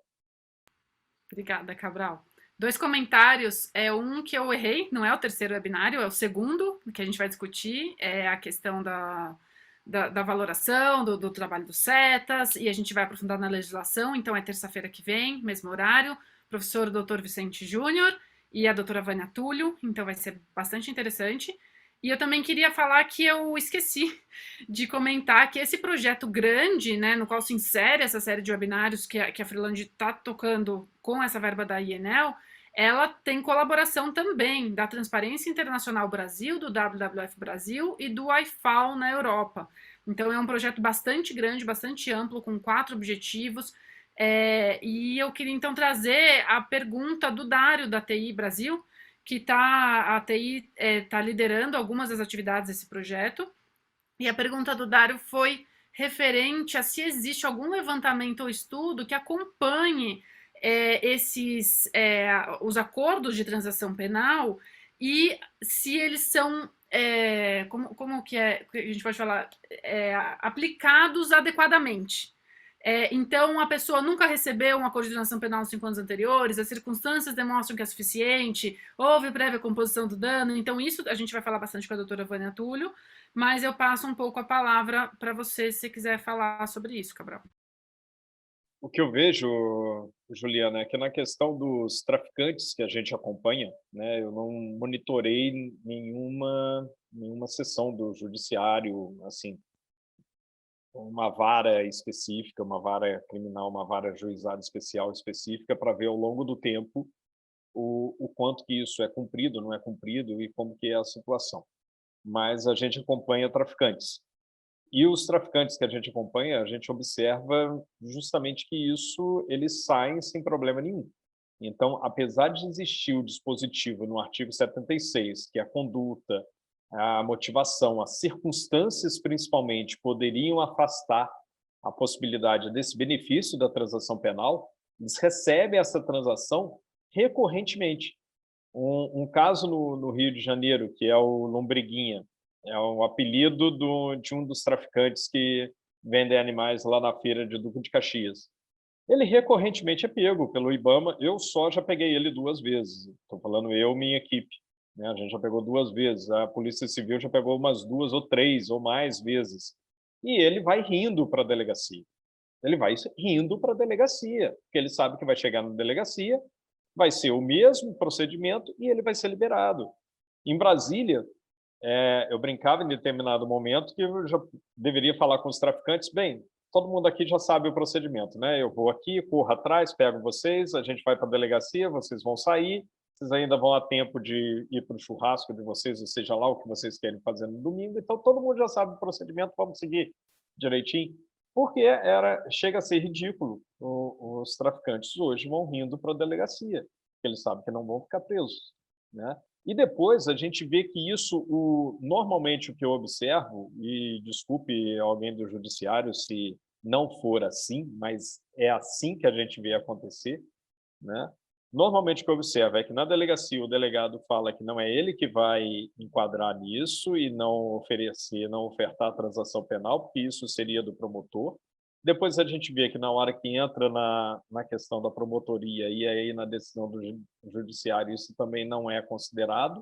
[SPEAKER 2] Obrigada, Cabral. 2 comentários. Um que eu errei, não é o terceiro webinário, é o segundo que a gente vai discutir, é a questão da valoração, do trabalho dos CETAS, e a gente vai aprofundar na legislação, então é terça-feira que vem, mesmo horário, professor Dr. Vicente Júnior e a doutora Vânia Túlio, então vai ser bastante interessante. E eu também queria falar que eu esqueci de comentar que esse projeto grande, né, no qual se insere essa série de webinários que a Freeland está tocando com essa verba da INEL, ela tem colaboração também da Transparência Internacional Brasil, do WWF Brasil e do IFAO na Europa. Então é um projeto bastante grande, bastante amplo, com 4 objetivos. E eu queria então trazer a pergunta do Dário, da TI Brasil, que a TI está liderando algumas das atividades desse projeto, e a pergunta do Dário foi referente a se existe algum levantamento ou estudo que acompanhe os acordos de transação penal e se eles são, como que a gente pode falar, aplicados adequadamente. Então, a pessoa nunca recebeu um acordo de transação penal nos 5 anos anteriores, as circunstâncias demonstram que é suficiente, houve prévia composição do dano, então isso a gente vai falar bastante com a doutora Vânia Túlio, mas eu passo um pouco a palavra para você, se você quiser falar sobre isso, Cabral.
[SPEAKER 3] O que eu vejo, Juliana, é que na questão dos traficantes que a gente acompanha, né, eu não monitorei nenhuma sessão do judiciário, assim, uma vara específica, uma vara criminal, uma vara juizada especial específica para ver ao longo do tempo o quanto que isso é cumprido, não é cumprido e como que é a situação. Mas a gente acompanha traficantes. E os traficantes que a gente acompanha, a gente observa justamente que eles saem sem problema nenhum. Então, apesar de existir o dispositivo no artigo 76, que a conduta, a motivação, as circunstâncias, principalmente, poderiam afastar a possibilidade desse benefício da transação penal, eles recebem essa transação recorrentemente. Um caso no Rio de Janeiro, que é o Lombriguinha, é o apelido de um dos traficantes que vendem animais lá na feira de Duque de Caxias. Ele recorrentemente é pego pelo IBAMA, eu só já peguei ele 2 vezes, estou falando eu, minha equipe. Né? A gente já pegou 2 vezes, a Polícia Civil já pegou umas 2 ou 3 ou mais vezes. E ele vai rindo para a delegacia. Ele vai rindo para a delegacia, porque ele sabe que vai chegar na delegacia, vai ser o mesmo procedimento e ele vai ser liberado. Em Brasília, eu brincava em determinado momento que eu já deveria falar com os traficantes, bem, todo mundo aqui já sabe o procedimento, né? Eu vou aqui, corro atrás, pego vocês, a gente vai para a delegacia, vocês vão sair, vocês ainda vão a tempo de ir para o churrasco de vocês, ou seja lá o que vocês querem fazer no domingo, então todo mundo já sabe o procedimento, vamos seguir direitinho, porque chega a ser ridículo. Os traficantes hoje vão rindo para a delegacia. porque eles sabem que não vão ficar presos, né? E depois a gente vê que isso, normalmente o que eu observo, e desculpe alguém do judiciário se não for assim, mas é assim que a gente vê acontecer, né? Normalmente o que eu observo é que na delegacia o delegado fala que não é ele que vai enquadrar nisso e não oferecer, não ofertar a transação penal, porque isso seria do promotor. Depois a gente vê que na hora que entra na questão da promotoria e aí na decisão do judiciário isso também não é considerado,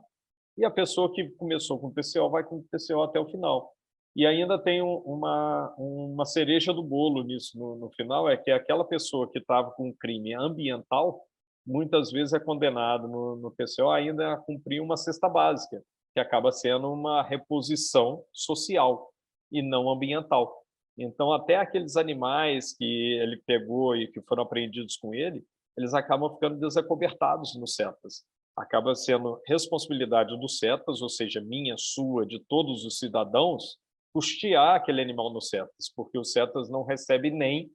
[SPEAKER 3] e a pessoa que começou com o TCO vai com o TCO até o final. E ainda tem uma cereja do bolo nisso no final, é que aquela pessoa que estava com um crime ambiental, muitas vezes é condenado no TCO ainda a cumprir uma cesta básica, que acaba sendo uma reposição social e não ambiental. Então, até aqueles animais que ele pegou e que foram apreendidos com ele, eles acabam ficando desacobertados nos CETAS. Acaba sendo responsabilidade dos CETAS, ou seja, minha, sua, de todos os cidadãos, custear aquele animal no CETAS, porque o CETAS não recebe nem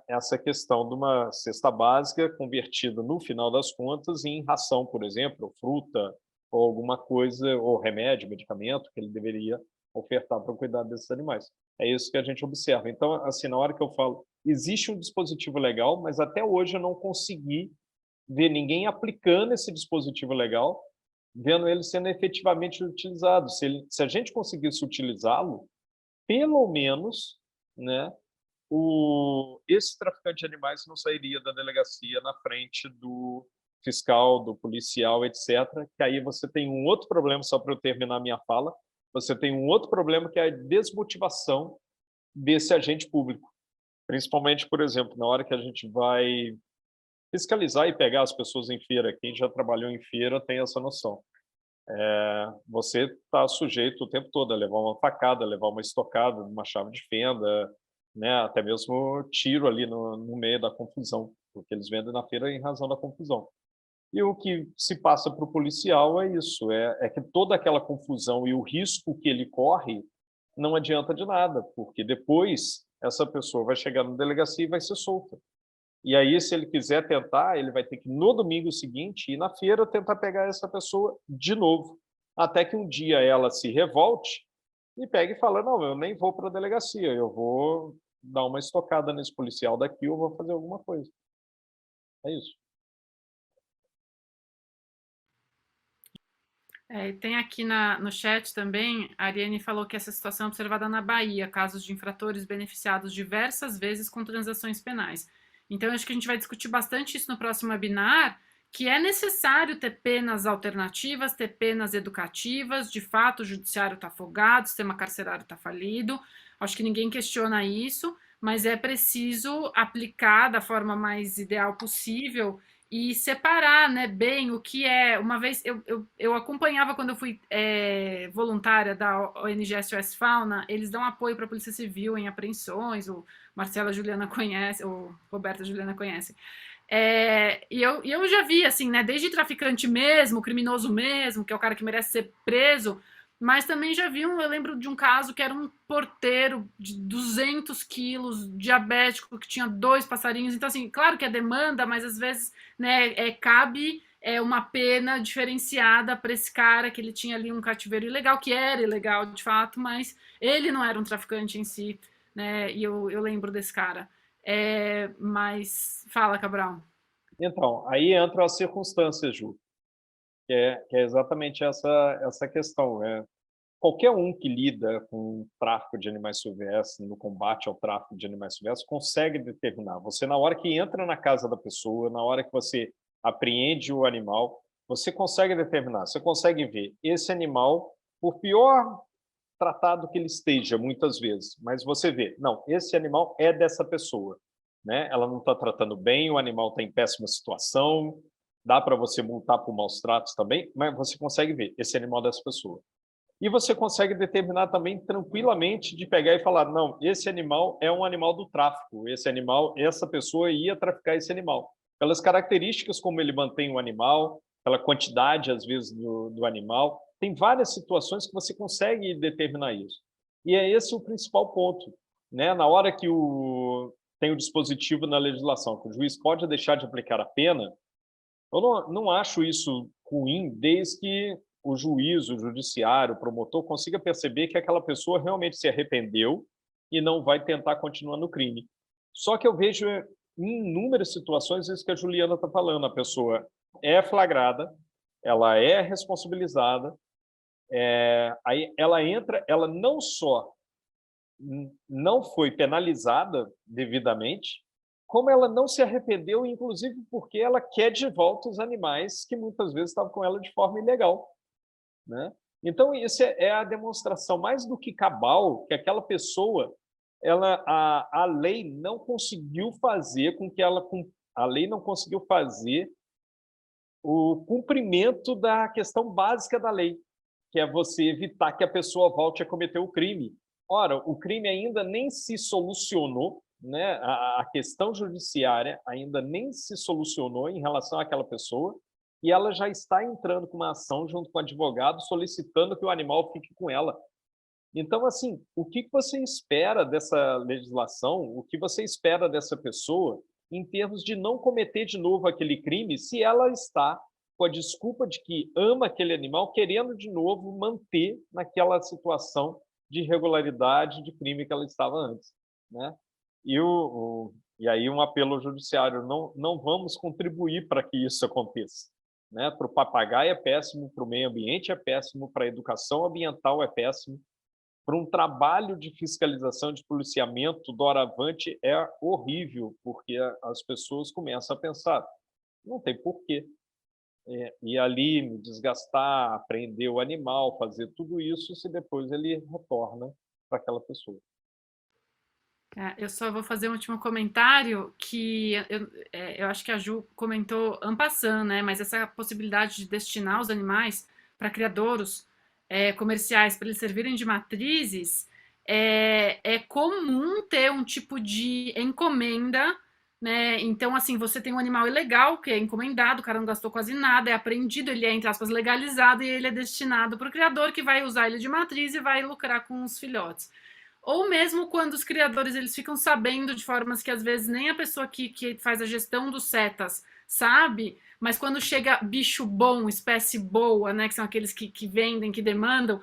[SPEAKER 3] essa questão de uma cesta básica convertida, no final das contas, em ração, por exemplo, ou fruta, ou alguma coisa, ou remédio, medicamento, que ele deveria ofertar para o cuidado desses animais. É isso que a gente observa. Então, assim, na hora que eu falo, existe um dispositivo legal, mas até hoje eu não consegui ver ninguém aplicando esse dispositivo legal, vendo ele sendo efetivamente utilizado. Se a gente conseguisse utilizá-lo, pelo menos, né, esse traficante de animais não sairia da delegacia na frente do fiscal, do policial, etc., que aí você tem um outro problema, só para eu terminar a minha fala, você tem um outro problema que é a desmotivação desse agente público. Principalmente, por exemplo, na hora que a gente vai fiscalizar e pegar as pessoas em feira, quem já trabalhou em feira tem essa noção. Você está sujeito o tempo todo a levar uma facada, levar uma estocada, uma chave de fenda, né, até mesmo tiro ali no meio da confusão, porque eles vendem na feira em razão da confusão. E o que se passa para o policial é isso, é que toda aquela confusão e o risco que ele corre não adianta de nada, porque depois essa pessoa vai chegar na delegacia e vai ser solta. E aí, se ele quiser tentar, ele vai ter que, no domingo seguinte, ir na feira tentar pegar essa pessoa de novo, até que um dia ela se revolte e pegue e fala, não, eu nem vou para a delegacia, eu vou dar uma estocada nesse policial daqui, eu vou fazer alguma coisa. É isso.
[SPEAKER 2] Tem aqui no chat também, a Ariane falou que essa situação é observada na Bahia, casos de infratores beneficiados diversas vezes com transações penais. Então, acho que a gente vai discutir bastante isso no próximo webinar, que é necessário ter penas alternativas, ter penas educativas, de fato o judiciário está afogado, o sistema carcerário está falido, acho que ninguém questiona isso, mas é preciso aplicar da forma mais ideal possível e separar, né, bem o que é. Uma vez eu acompanhava quando eu fui voluntária da ONG SOS Fauna, eles dão apoio para a Polícia Civil em apreensões, o Marcela Juliana conhece, o Roberta Juliana conhece. E eu já vi, assim, né, desde traficante mesmo, criminoso mesmo, que é o cara que merece ser preso, mas também já vi, eu lembro de um caso que era um porteiro de 200 quilos, diabético, que tinha 2 passarinhos. Então, assim, claro que é demanda, mas às vezes, né, cabe uma pena diferenciada para esse cara, que ele tinha ali um cativeiro ilegal, que era ilegal de fato, mas ele não era um traficante em si, né? E eu lembro desse cara. Mas fala, Cabral.
[SPEAKER 3] Então, aí entram as circunstâncias, Ju, que é exatamente essa questão. Qualquer um que lida com o tráfico de animais silvestres, no combate ao tráfico de animais silvestres, consegue determinar. Você, na hora que entra na casa da pessoa, na hora que você apreende o animal, você consegue determinar, você consegue ver esse animal, por pior tratado que ele esteja, muitas vezes, mas você vê, não, esse animal é dessa pessoa, né? Ela não está tratando bem, o animal está em péssima situação, dá para você multar por maus tratos também, mas você consegue ver, esse animal é dessa pessoa. E você consegue determinar também tranquilamente de pegar e falar, não, esse animal é um animal do tráfico, esse animal, essa pessoa ia traficar esse animal. Pelas características como ele mantém o animal, pela quantidade, às vezes, do animal, tem várias situações que você consegue determinar isso. E é esse o principal ponto, né? Na hora que tem o dispositivo na legislação, que o juiz pode deixar de aplicar a pena, Eu não acho isso ruim, desde que o juiz, o judiciário, o promotor consiga perceber que aquela pessoa realmente se arrependeu e não vai tentar continuar no crime. Só que eu vejo em inúmeras situações isso que a Juliana está falando, a pessoa é flagrada, ela é responsabilizada, aí ela entra, ela não só não foi penalizada devidamente, como ela não se arrependeu, inclusive porque ela quer de volta os animais que muitas vezes estavam com ela de forma ilegal, né? Então, isso é a demonstração, mais do que cabal, que aquela pessoa, a lei não conseguiu fazer com que a lei não conseguiu fazer o cumprimento da questão básica da lei, que é você evitar que a pessoa volte a cometer o crime. Ora, o crime ainda nem se solucionou, né? A questão judiciária ainda nem se solucionou em relação àquela pessoa, e ela já está entrando com uma ação junto com o advogado, solicitando que o animal fique com ela. Então, assim, o que você espera dessa legislação, o que você espera dessa pessoa em termos de não cometer de novo aquele crime, se ela está com a desculpa de que ama aquele animal, querendo de novo manter naquela situação de irregularidade, de crime que ela estava antes, né? E aí um apelo ao judiciário, não vamos contribuir para que isso aconteça, né? Para o papagaio é péssimo, para o meio ambiente é péssimo, para a educação ambiental é péssimo, para um trabalho de fiscalização, de policiamento, doravante, é horrível, porque as pessoas começam a pensar, não tem porquê. E ali me desgastar, prender o animal, fazer tudo isso, se depois ele retorna para aquela pessoa.
[SPEAKER 2] Eu só vou fazer um último comentário que eu acho que a Ju comentou en passant, né? Mas essa possibilidade de destinar os animais para criadouros comerciais para eles servirem de matrizes é comum ter um tipo de encomenda, né? Então, assim, você tem um animal ilegal que é encomendado, o cara não gastou quase nada, é apreendido, ele é, entre aspas, legalizado e ele é destinado para o criador que vai usar ele de matriz e vai lucrar com os filhotes. Ou mesmo quando os criadores eles ficam sabendo de formas que às vezes nem a pessoa que faz a gestão dos setas sabe, mas quando chega bicho bom, espécie boa, né, que são aqueles que vendem, que demandam,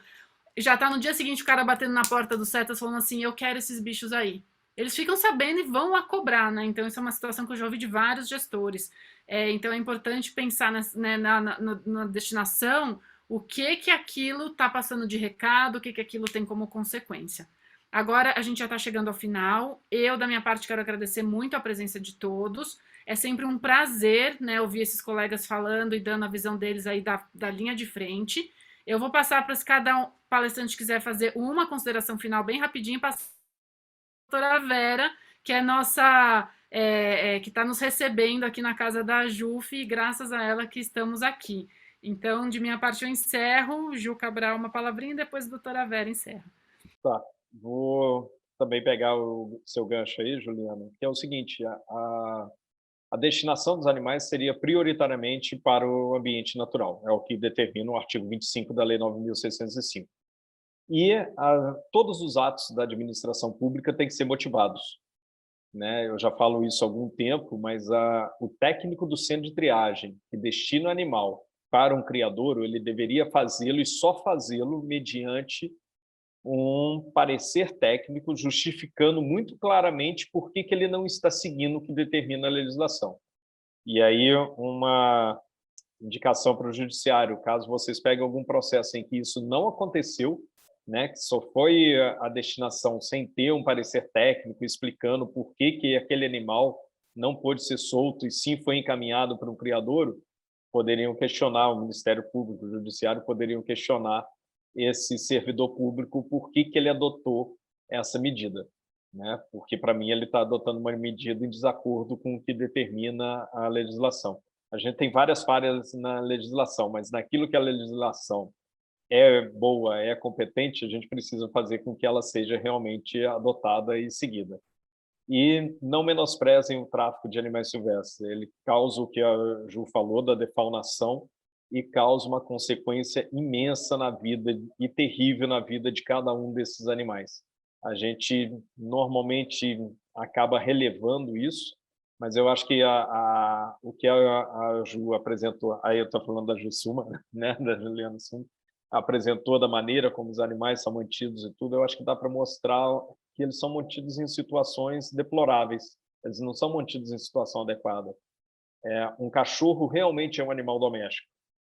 [SPEAKER 2] já tá no dia seguinte o cara batendo na porta dos setas falando assim, eu quero esses bichos aí. Eles ficam sabendo e vão a cobrar, né? Então isso é uma situação que eu já ouvi de vários gestores. Então é importante pensar na destinação, o que aquilo está passando de recado, o que aquilo tem como consequência. Agora a gente já está chegando ao final. Eu, da minha parte, quero agradecer muito a presença de todos. É sempre um prazer, né, ouvir esses colegas falando e dando a visão deles aí da linha de frente. Eu vou passar para se cada palestrante quiser fazer uma consideração final bem rapidinho, passar para a doutora Vera, que é nossa, que está nos recebendo aqui na casa da Juf, e graças a ela que estamos aqui. Então, de minha parte, eu encerro. Ju Cabral, uma palavrinha, e depois a doutora Vera encerra.
[SPEAKER 3] Tá, vou também pegar o seu gancho aí, Juliana, que é o seguinte, a destinação dos animais seria prioritariamente para o ambiente natural, é o que determina o artigo 25 da Lei 9.605. E todos os atos da administração pública têm que ser motivados, né? Eu já falo isso há algum tempo, mas o técnico do centro de triagem que destina o animal para um criadouro, ele deveria fazê-lo e só fazê-lo mediante um parecer técnico justificando muito claramente por que ele não está seguindo o que determina a legislação. E aí uma indicação para o judiciário, caso vocês peguem algum processo em que isso não aconteceu, né, que só foi a destinação sem ter um parecer técnico explicando por que aquele animal não pôde ser solto e sim foi encaminhado para um criadouro, poderiam questionar, o Ministério Público, o Judiciário poderiam questionar esse servidor público por que ele adotou essa medida, né? Porque, para mim, ele está adotando uma medida em desacordo com o que determina a legislação. A gente tem várias falhas na legislação, mas naquilo que a legislação é boa, é competente, a gente precisa fazer com que ela seja realmente adotada e seguida. E não menosprezem o tráfico de animais silvestres. Ele causa o que a Ju falou da defaunação e causa uma consequência imensa na vida e terrível na vida de cada um desses animais. A gente normalmente acaba relevando isso, Mas eu acho que o que a Ju apresentou, aí eu estou falando da Ju Suma, né, da Juliana Suma, apresentou da maneira como os animais são mantidos e tudo, eu acho que dá para mostrar que eles são mantidos em situações deploráveis, eles não são mantidos em situação adequada. Um cachorro realmente é um animal doméstico.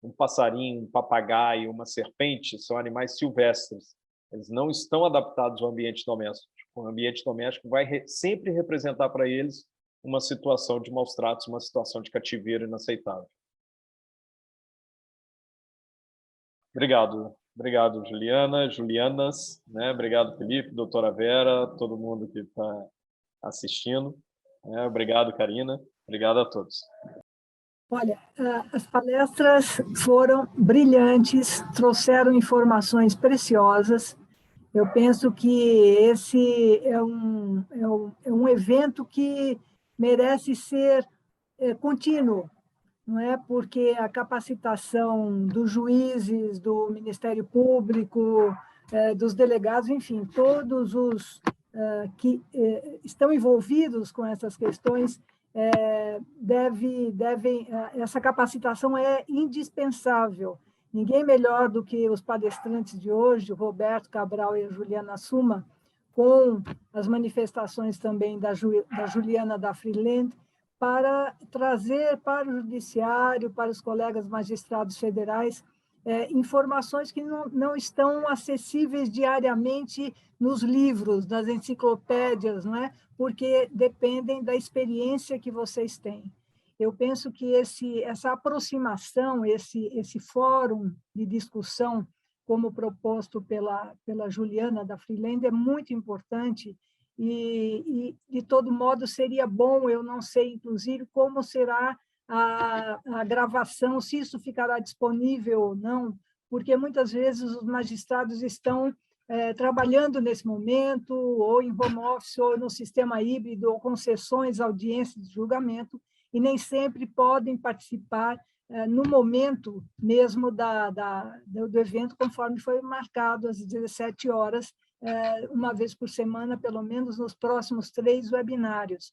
[SPEAKER 3] Um passarinho, um papagaio, uma serpente são animais silvestres. Eles não estão adaptados ao ambiente doméstico. O ambiente doméstico vai sempre representar para eles uma situação de maus tratos, uma situação de cativeiro inaceitável. Obrigado. Obrigado, Julianas, né? Obrigado, Felipe, doutora Vera, todo mundo que está assistindo. Obrigado, Karina. Obrigado a todos.
[SPEAKER 1] Olha, as palestras foram brilhantes, trouxeram informações preciosas. Eu penso que esse é um evento que merece ser contínuo, não é? Porque a capacitação dos juízes, do Ministério Público, dos delegados, enfim, todos os que estão envolvidos com essas questões, essa capacitação é indispensável. Ninguém melhor do que os palestrantes de hoje, o Roberto Cabral e a Juliana Suma, com as manifestações também da Juliana da Freeland, para trazer para o judiciário, para os colegas magistrados federais, informações que não estão acessíveis diariamente nos livros, nas enciclopédias, não é? Porque dependem da experiência que vocês têm. Eu penso que essa aproximação, esse fórum de discussão, como proposto pela Juliana da Freeland, é muito importante e, de todo modo, seria bom, eu não sei, inclusive, como será a gravação, se isso ficará disponível ou não, porque muitas vezes os magistrados estão trabalhando nesse momento, ou em home office, ou no sistema híbrido, ou com sessões, audiências de julgamento, e nem sempre podem participar no momento mesmo do evento, conforme foi marcado às 17 horas, uma vez por semana, pelo menos nos próximos 3 webinários.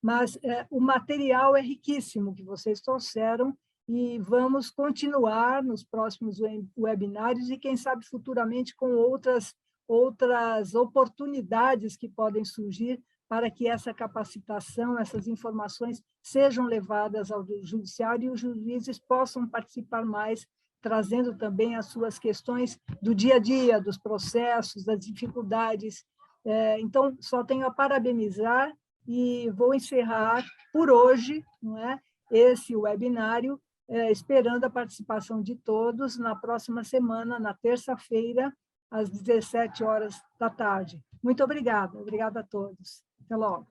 [SPEAKER 1] Mas o material é riquíssimo que vocês trouxeram e vamos continuar nos próximos webinários e, quem sabe, futuramente com outras oportunidades que podem surgir para que essa capacitação, essas informações sejam levadas ao judiciário e os juízes possam participar mais, trazendo também as suas questões do dia a dia, dos processos, das dificuldades. Então, só tenho a parabenizar e vou encerrar por hoje, não é, esse webinário, esperando a participação de todos na próxima semana, na terça-feira, às 17 horas da tarde. Muito obrigada a todos. Até logo.